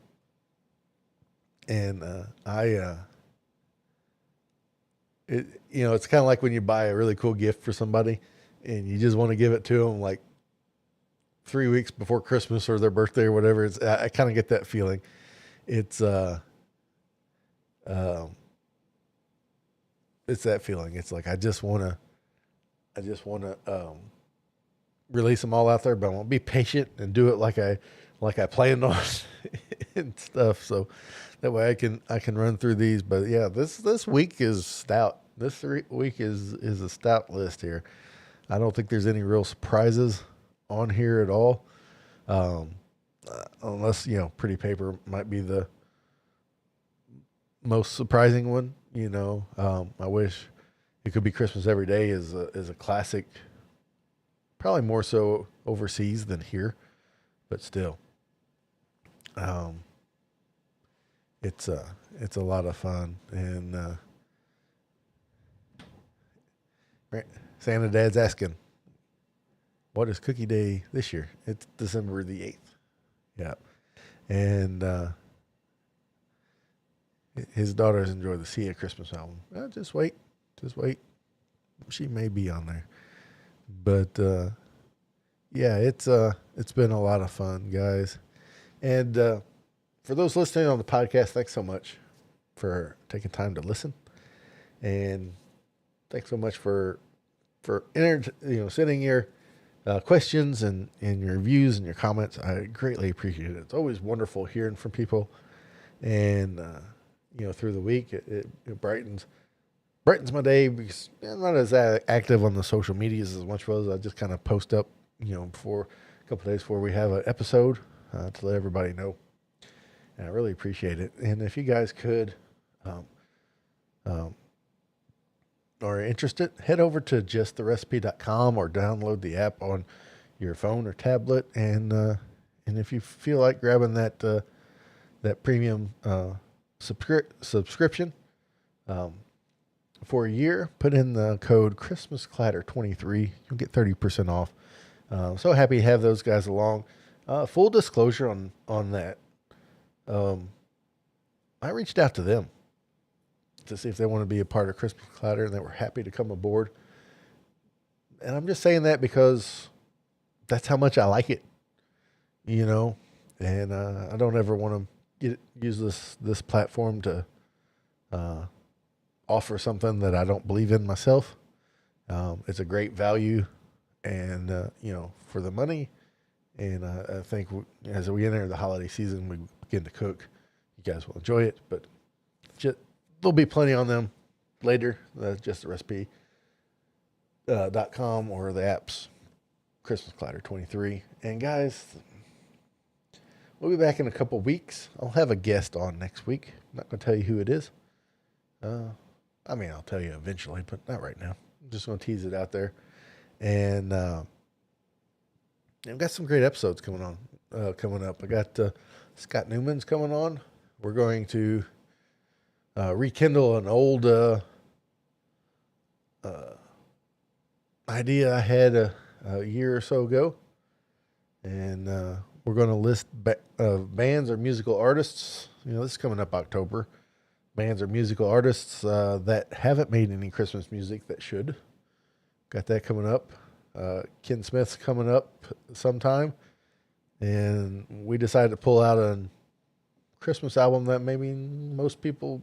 it it's kind of like when you buy a really cool gift for somebody, and you just want to give it to them like 3 weeks before Christmas or their birthday or whatever. I kind of get that feeling. It's um, it's that feeling. It's like I just want to release them all out there, but I want to be patient and do it like I planned on and stuff. So that way I can run through these. But yeah, this week is stout. Week is a stout list here. I don't think there's any real surprises on here at all, unless Pretty Paper might be the most surprising one. I wish It Could Be Christmas Every Day is a classic, probably more so overseas than here, but still, it's a lot of fun. And Santa Dad's asking, what is Cookie Day this year? It's December the 8th. Yeah. And his daughters enjoy the Sia Christmas album. Just wait. She may be on there. But yeah, it's been a lot of fun, guys. And for those listening on the podcast, thanks so much for taking time to listen. And thanks so much for sending your questions and your views and your comments. I greatly appreciate it. It's always wonderful hearing from people. And through the week, it brightens my day because I'm not as active on the social medias as much as I just kind of post up, before a couple of days before we have an episode to let everybody know. And I really appreciate it. And if you guys could, are interested, head over to justtherecipe.com or download the app on your phone or tablet. And if you feel like grabbing that premium subscription for a year, put in the code Christmas Clatter 23. You'll get 30% off. So happy to have those guys along. Full disclosure on that. I reached out to them to see if they want to be a part of Christmas Clatter, and they were happy to come aboard. And I'm just saying that because that's how much I like it, and I don't ever want to use this platform to offer something that I don't believe in myself. It's a great value, and for the money. And I think as we enter the holiday season, we begin to cook. You guys will enjoy it, but there'll be plenty on them later. Just the recipe.com or the apps, Christmas Clatter 23. And guys, we'll be back in a couple weeks. I'll have a guest on next week. I'm not going to tell you who it is. I'll tell you eventually, but not right now. I'm just going to tease it out there. And I've got some great episodes coming up. I got Scott Newman's coming on. We're going to rekindle an old idea I had a year or so ago. And we're going to list bands or musical artists. This is coming up October. Bands or musical artists that haven't made any Christmas music that should. Got that coming up. Ken Smith's coming up sometime. And we decided to pull out a Christmas album that maybe most people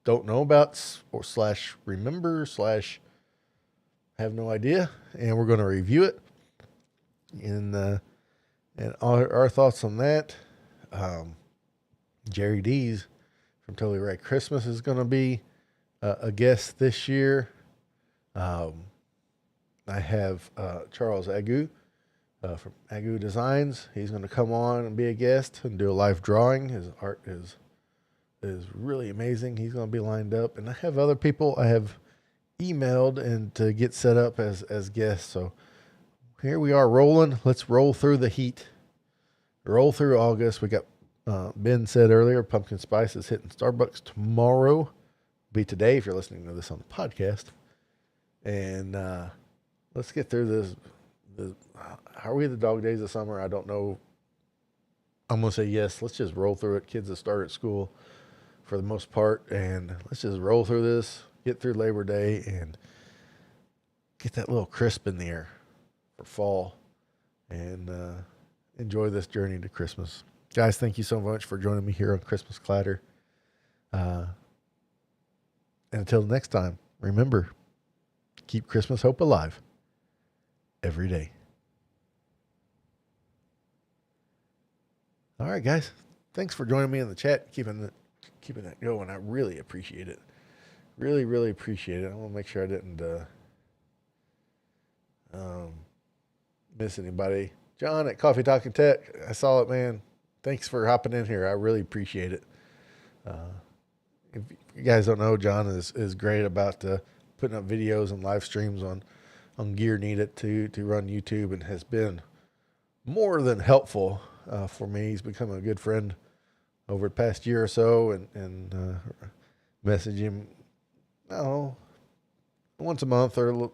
don't know about or / remember / have no idea. And we're going to review it. And our thoughts on that. Jerry D's from Totally Right Christmas is going to be a guest this year. I have Charles Agu from Agu Designs. He's going to come on and be a guest and do a live drawing. His art is really amazing. He's going to be lined up. And I have other people I have emailed and to get set up as guests. So here we are rolling. Let's roll through the heat. Roll through August. We got Ben said earlier, pumpkin spice is hitting Starbucks tomorrow. Be today if you're listening to this on the podcast. And let's get through this. Are we the dog days of summer? I don't know. I'm going to say yes. Let's just roll through it. Kids have started school for the most part, and let's just roll through this, get through Labor Day, and get that little crisp in the air for fall, and enjoy this journey to Christmas. Guys, thank you so much for joining me here on Christmas Clatter. And until next time, remember, keep Christmas hope alive every day. All right, guys. Thanks for joining me in the chat, keeping that going. I really appreciate it. Really, really appreciate it. I want to make sure I didn't miss anybody. John at Coffee Talking Tech, I saw it, man. Thanks for hopping in here. I really appreciate it. If you guys don't know, John is great about putting up videos and live streams on gear needed to run YouTube, and has been more than helpful for me. He's become a good friend over the past year or so, and message him, once a month, or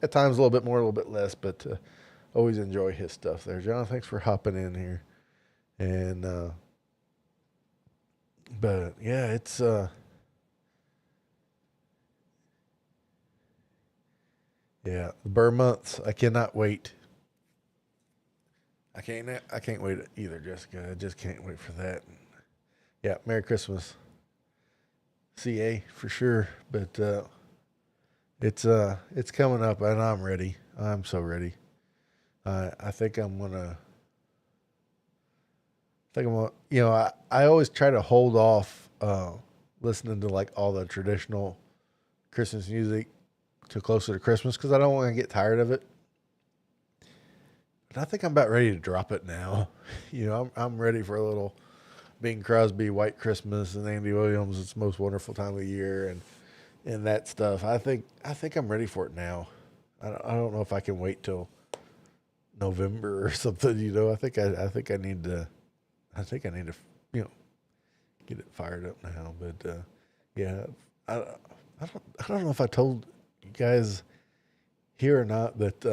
at times a little bit more, a little bit less, but always enjoy his stuff there. John, thanks for hopping in here. And but yeah, it's the Burr months. I cannot wait. I can't wait either, Jessica. I just can't wait for that. Yeah, Merry Christmas, CA, for sure. But it's coming up, and I'm ready. I'm so ready. I think I'm gonna. I always try to hold off listening to like all the traditional Christmas music too closer to Christmas, because I don't want to get tired of it. But I think I'm about ready to drop it now. I'm ready for a little Bing Crosby, White Christmas, and Andy Williams, It's the Most Wonderful Time of the Year, and that stuff. I think I'm ready for it now. I don't know if I can wait till November or something. I think I need to. I think I need to, get it fired up now. But yeah, I don't know if I told you guys here or not, but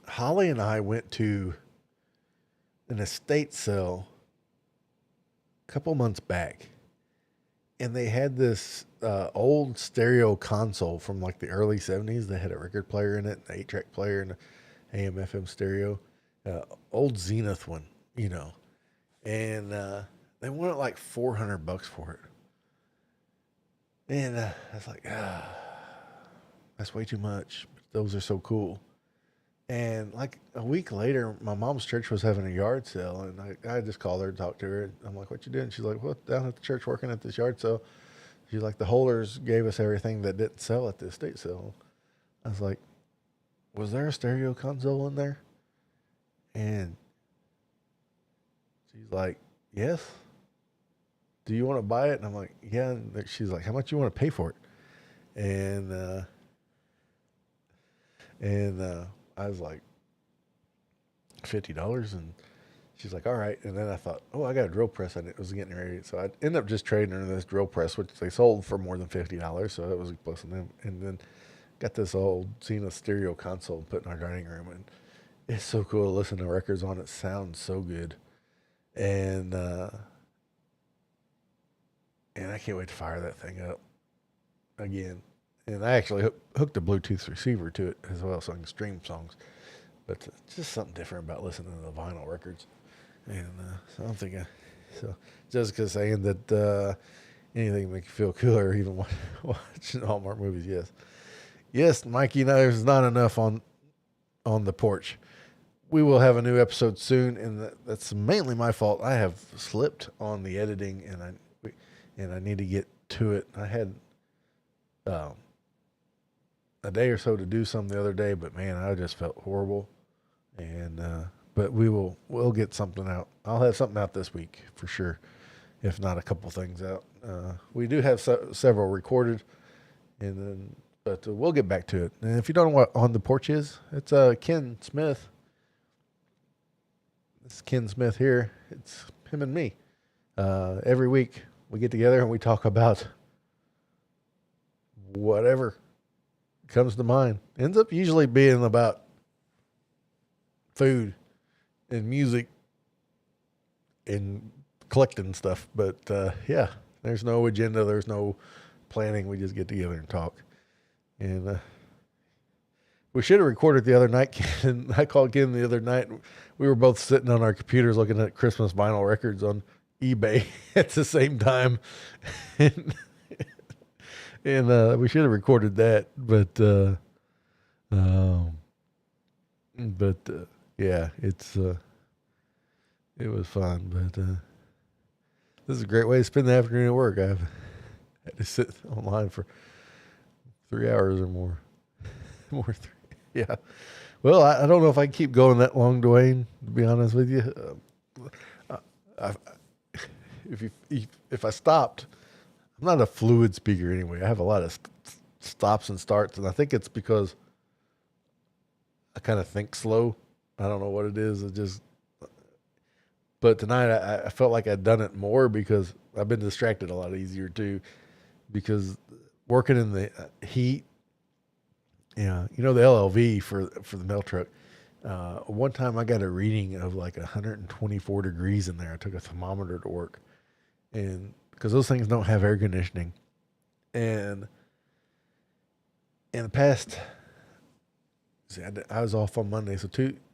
Holly and I went to an estate sale a couple months back, and they had this old stereo console from like the early 70s. They had a record player in it, an 8-track player, and an AM/FM stereo, old Zenith one. And they wanted like $400 for it. And I was like, that's way too much. Those are so cool. And like a week later, my mom's church was having a yard sale, and I just called her and talked to her. And I'm like, what you doing? She's like, well, down at the church working at this yard sale. She's like, the holders gave us everything that didn't sell at the estate sale. I was like, was there a stereo console in there? And she's like, yes. Do you want to buy it? And I'm like, yeah. And she's like, how much you want to pay for it? And I was like, $50. And she's like, all right. And then I thought, oh, I got a drill press. I was getting ready. So I ended up just trading her this drill press, which they sold for more than $50. So that was a plus on them. And then got this old Zenith stereo console put in our dining room. And it's so cool to listen to records on it. Sounds so good. And I can't wait to fire that thing up again. And I actually hooked a Bluetooth receiver to it as well, so I can stream songs. But just something different about listening to the vinyl records. And so I'm thinking, so Jessica's saying that anything make you feel cooler, even watching Hallmark movies. Yes, Mikey. There's not enough on the porch. We will have a new episode soon, and that's mainly my fault. I have slipped on the editing, and I need to get to it. I had a day or so to do some the other day, but man, I just felt horrible. And but we'll get something out. I'll have something out this week for sure, if not a couple things out. We do have several recorded, but we'll get back to it. And if you don't know what On the Porch is, it's Ken Smith. It's Ken Smith here. It's him and me. Every week we get together and we talk about whatever comes to mind. Ends up usually being about food and music and collecting stuff. But yeah, there's no agenda. There's no planning. We just get together and talk. And we should have recorded the other night. Ken. I called Ken the other night. We were both sitting on our computers looking at Christmas vinyl records on eBay at the same time. and we should have recorded that. But yeah, it was fun. But this is a great way to spend the afternoon at work. I've had to sit online for 3 hours or more. Yeah. Well, I don't know if I can keep going that long, Dwayne, to be honest with you. If I stopped, I'm not a fluid speaker anyway. I have a lot of stops and starts, and I think it's because I kind of think slow. I don't know what it is. But tonight I felt like I'd done it more because I've been distracted a lot easier too, because working in the heat. Yeah, the LLV for the mail truck. One time I got a reading of like 124 degrees in there. I took a thermometer to work, and because those things don't have air conditioning, and in the past, I was off on Monday, so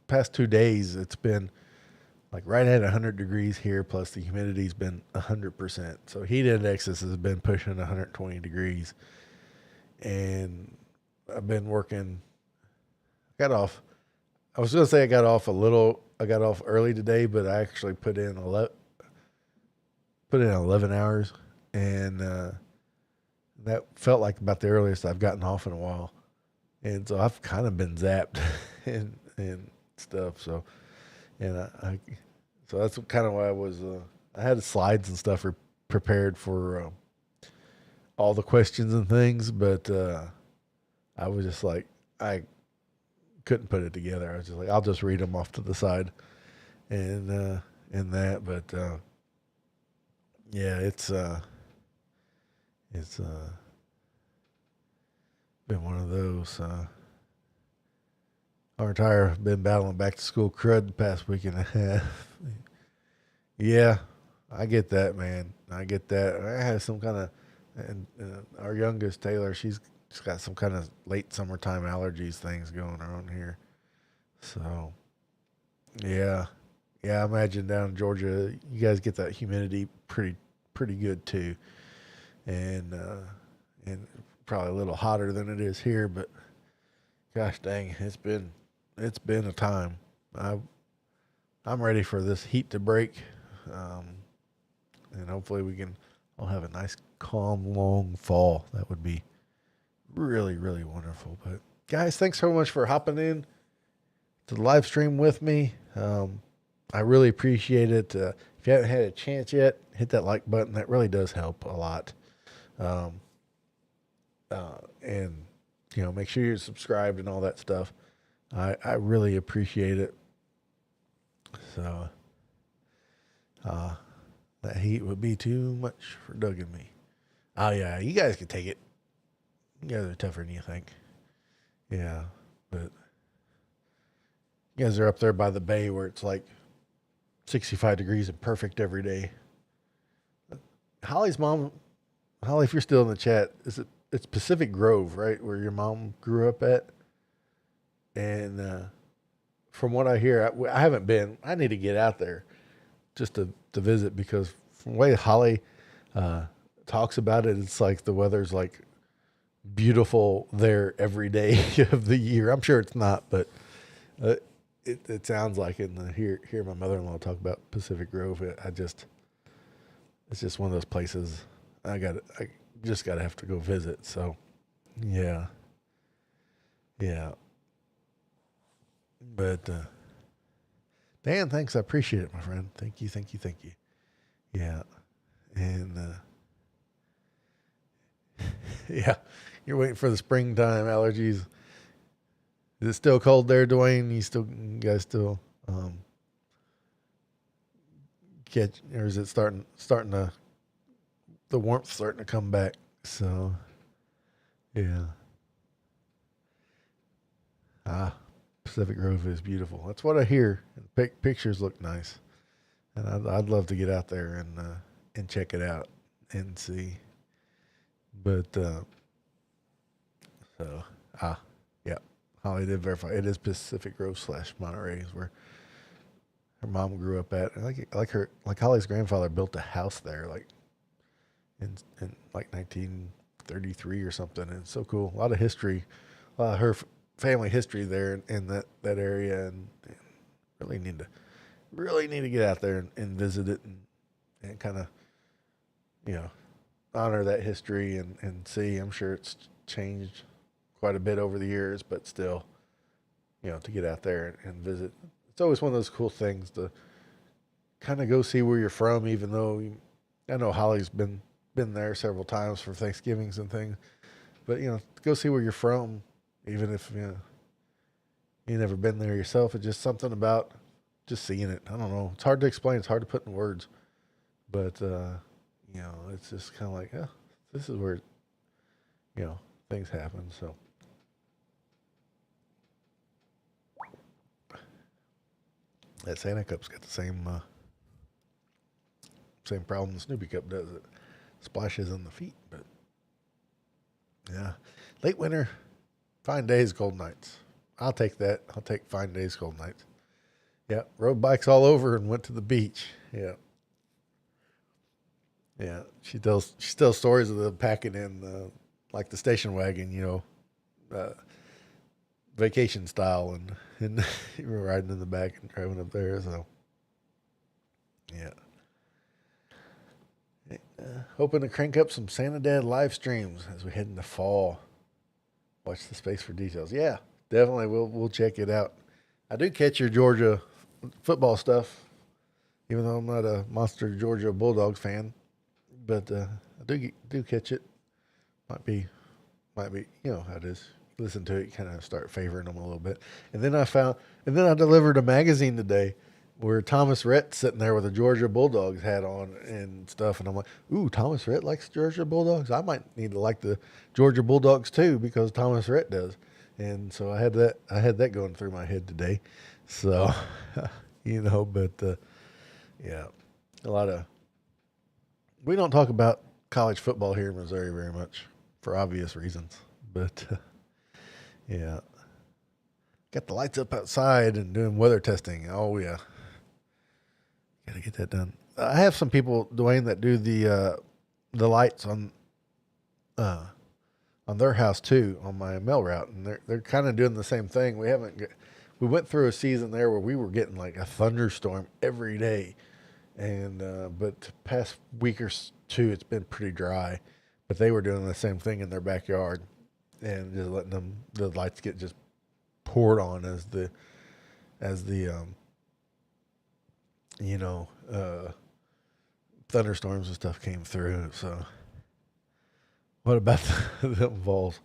past 2 days it's been like right at 100 degrees here. Plus the humidity's been 100%. So heat indexes has been pushing 120 degrees, and I've been working. I was going to say I got off early today, but I actually put in 11 hours, and that felt like about the earliest I've gotten off in a while. And so I've kind of been zapped and stuff. So, and so that's kind of why I had slides and stuff prepared for all the questions and things, but I was just like, I couldn't put it together. I was just like, I'll just read them off to the side and that. But yeah, it's been one of those. Our entire been battling back to school crud the past week and a half. Yeah, I get that, man. I get that. I had some kind of, and our youngest Taylor, she's got some kind of late summertime allergies things going on here. So, yeah. I imagine down in Georgia, you guys get that humidity pretty good too, and probably a little hotter than it is here. But gosh dang, it's been a time. I'm ready for this heat to break, and hopefully we can all have a nice, calm, long fall. That would be really, really wonderful. But guys, thanks so much for hopping in to the live stream with me. I really appreciate it. If you haven't had a chance yet, hit that like button. That really does help a lot. And make sure you're subscribed and all that stuff. I really appreciate it. So, that heat would be too much for Doug and me. Oh yeah, you guys can take it. You guys are tougher than you think. Yeah, but you guys are up there by the bay where it's like 65 degrees and perfect every day. Holly's mom, Holly, if you're still in the chat, it's Pacific Grove, right, where your mom grew up at? And from what I hear, I haven't been. I need to get out there just to visit, because from the way Holly talks about it, it's like the weather's like beautiful there every day of the year. I'm sure it's not, but it sounds like it. And hear my mother-in-law talk about Pacific Grove. It's just one of those places I just gotta have to go visit. So yeah. But Dan, thanks. I appreciate it, my friend. Thank you. Yeah. And yeah, you're waiting for the springtime allergies. Is it still cold there, Dwayne? You guys still catch, or is it starting to, the warmth starting to come back? So yeah. Ah, Pacific Grove is beautiful. That's what I hear. Pictures look nice, and I'd love to get out there and check it out and see. But so ah yeah, Holly did verify it is Pacific Grove / Monterey is where her mom grew up at. And like Holly's grandfather built a house there like in like 1933 or something. And it's so cool. A lot of history, her family history there in that area, and really need to get out there and visit it and kind of honor that history and see. I'm sure it's changed quite a bit over the years, but still, to get out there and visit. It's always one of those cool things to kind of go see where you're from, even though I know Holly's been there several times for Thanksgivings and things, but go see where you're from, even if you never been there yourself. It's just something about just seeing it. I don't know. It's hard to explain. It's hard to put in words, but it's just kind of like, this is where things happen. So that Santa Cup's got the same problem the Snoopy Cup does. It splashes in the feet, but yeah, late winter, fine days, cold nights. I'll take that. I'll take fine days, cold nights. Yeah, rode bikes all over and went to the beach. Yeah. Yeah, she tells stories of them packing in like the station wagon, vacation style, and you were riding in the back and driving up there. So, yeah, hoping to crank up some Santa Dad live streams as we head into fall. Watch the space for details. Yeah, definitely. We'll check it out. I do catch your Georgia football stuff, even though I'm not a monster Georgia Bulldogs fan. But I do catch it. Might be, how it is. Listen to it, kind of start favoring them a little bit. And then I delivered a magazine today where Thomas Rhett's sitting there with a Georgia Bulldogs hat on and stuff. And I'm like, ooh, Thomas Rhett likes Georgia Bulldogs. I might need to like the Georgia Bulldogs too because Thomas Rhett does. And so I had that going through my head today. So, but yeah, a lot of. We don't talk about college football here in Missouri very much for obvious reasons, but yeah, got the lights up outside and doing weather testing. Oh yeah, gotta get that done. I have some people, Dwayne, that do the lights on their house too on my mail route, and they're kind of doing the same thing. We went through a season there where we were getting like a thunderstorm every day. And but past week or two, it's been pretty dry. But they were doing the same thing in their backyard, and just letting the lights get just poured on as the thunderstorms and stuff came through. So, what about the Vols?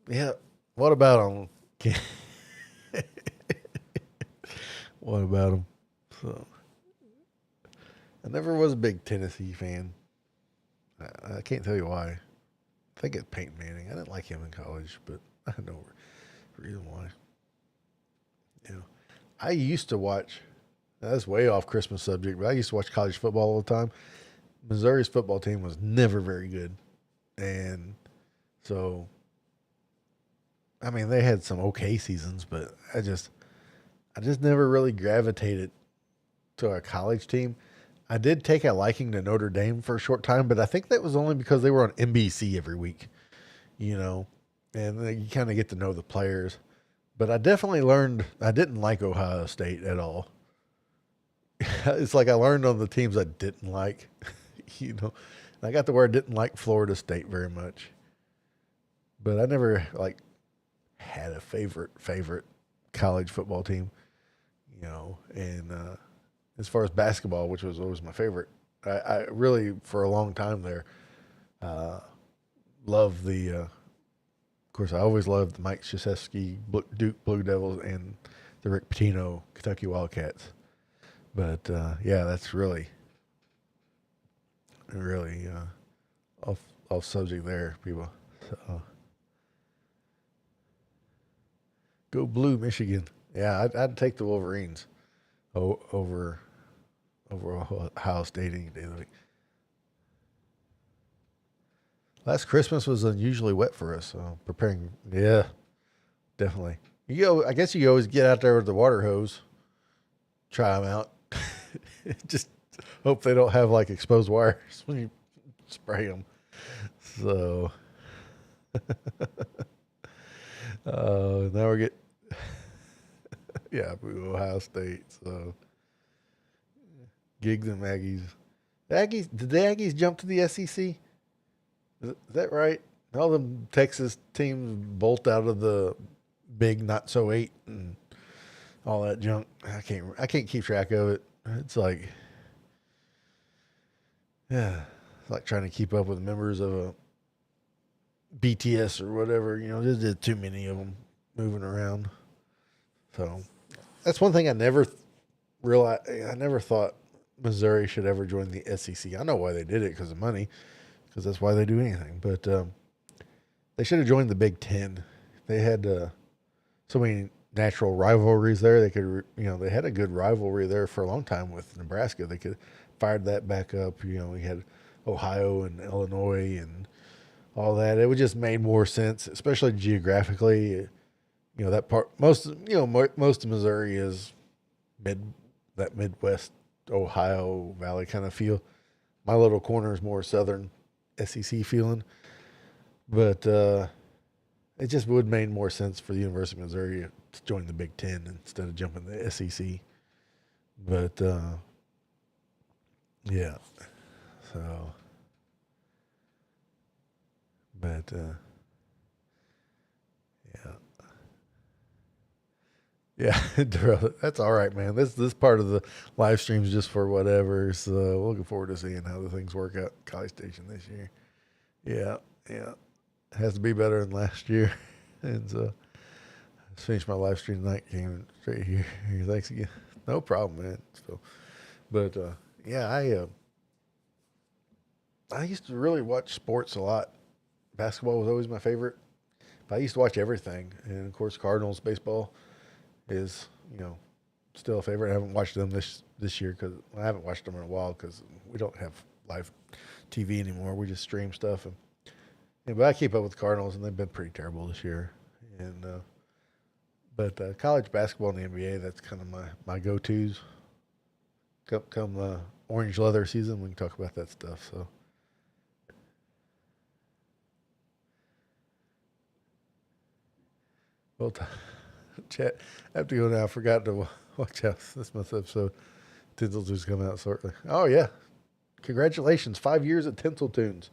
Yeah, what about them? What about them? So, I never was a big Tennessee fan. I can't tell you why. I think it's Peyton Manning. I didn't like him in college, but I had no reason why. I used to watch. That's way off Christmas subject, but I used to watch college football all the time. Missouri's football team was never very good, and so I mean they had some okay seasons, but I just never really gravitated to a college team. I did take a liking to Notre Dame for a short time, but I think that was only because they were on NBC every week, and you kind of get to know the players. But I definitely learned I didn't like Ohio State at all. It's like I learned on the teams I didn't like, I got to where I didn't like Florida State very much. But I never had a favorite college football team. And as far as basketball, which was always my favorite, I really, for a long time there, loved of course, I always loved the Mike Krzyzewski Duke Blue Devils and the Rick Pitino Kentucky Wildcats. But, that's really off subject there, people. So, go blue, Michigan. Yeah, I'd take the Wolverines over Ohio State any day of the week. Last Christmas was unusually wet for us, so preparing. Yeah, definitely. I guess you always get out there with the water hose, try them out. Just hope they don't have like exposed wires when you spray them. So, now we're getting, yeah, boo Ohio State. So, Gigs and Aggies. Did the Aggies jump to the SEC? Is that right? All them Texas teams bolt out of the big not so eight and all that junk. I can't keep track of it. It's like, yeah, it's like trying to keep up with members of a BTS or whatever. There's too many of them moving around. So that's one thing I never realized. I never thought Missouri should ever join the SEC. I know why they did it, because of money, because that's why they do anything. But they should have joined the Big Ten. They had so many natural rivalries there. They could, they had a good rivalry there for a long time with Nebraska. They could fired that back up. We had Ohio and Illinois and all that. It would just made more sense, especially geographically. That part, most of Missouri is that Midwest Ohio Valley kind of feel. My little corner is more Southern SEC feeling, but it just would have made more sense for the University of Missouri to join the Big Ten instead of jumping the SEC. But yeah, so, but yeah. Yeah, that's all right, man. This part of the live stream is just for whatever. So looking forward to seeing how the things work out at College Station this year. Yeah, yeah, it has to be better than last year. And so let's finish my live stream tonight. Came straight here. Thanks again. No problem, man. So, but yeah, I used to really watch sports a lot. Basketball was always my favorite, but I used to watch everything, and of course, Cardinals baseball is, still a favorite. I haven't watched them this year because I haven't watched them in a while because we don't have live TV anymore. We just stream stuff. But I keep up with the Cardinals, and they've been pretty terrible this year. And but college basketball and the NBA, that's kind of my go-tos. Come orange leather season, we can talk about that stuff. So. Well, chat. I have to go now. I forgot to watch out this month's episode. Tinseltoons coming out shortly. Oh, yeah. Congratulations. 5 years at Tinseltoons.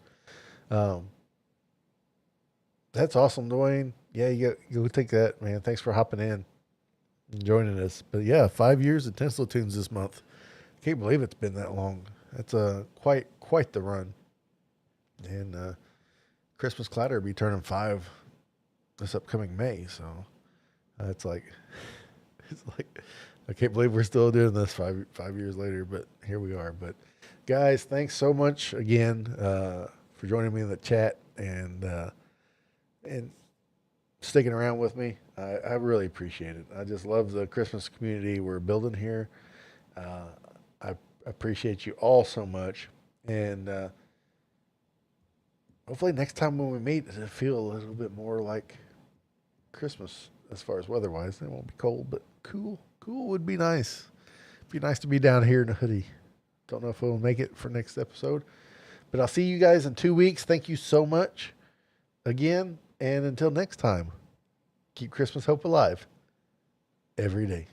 That's awesome, Dwayne. Yeah, you take that, man. Thanks for hopping in and joining us. But, yeah, 5 years at Tinseltoons this month. Can't believe it's been that long. That's quite the run. And Christmas Clatter will be turning 5 this upcoming May, so it's like I can't believe we're still doing this 5 years later, but here we are. But guys, thanks so much again for joining me in the chat and sticking around with me. I really appreciate it. I just love the Christmas community we're building here. I appreciate you all so much, and hopefully next time when we meet, it'll feel a little bit more like Christmas as far as weather-wise. It won't be cold, but cool. Cool would be nice. It'd be nice to be down here in a hoodie. Don't know if we'll make it for next episode, but I'll see you guys in 2 weeks. Thank you so much again, and until next time, keep Christmas hope alive every day.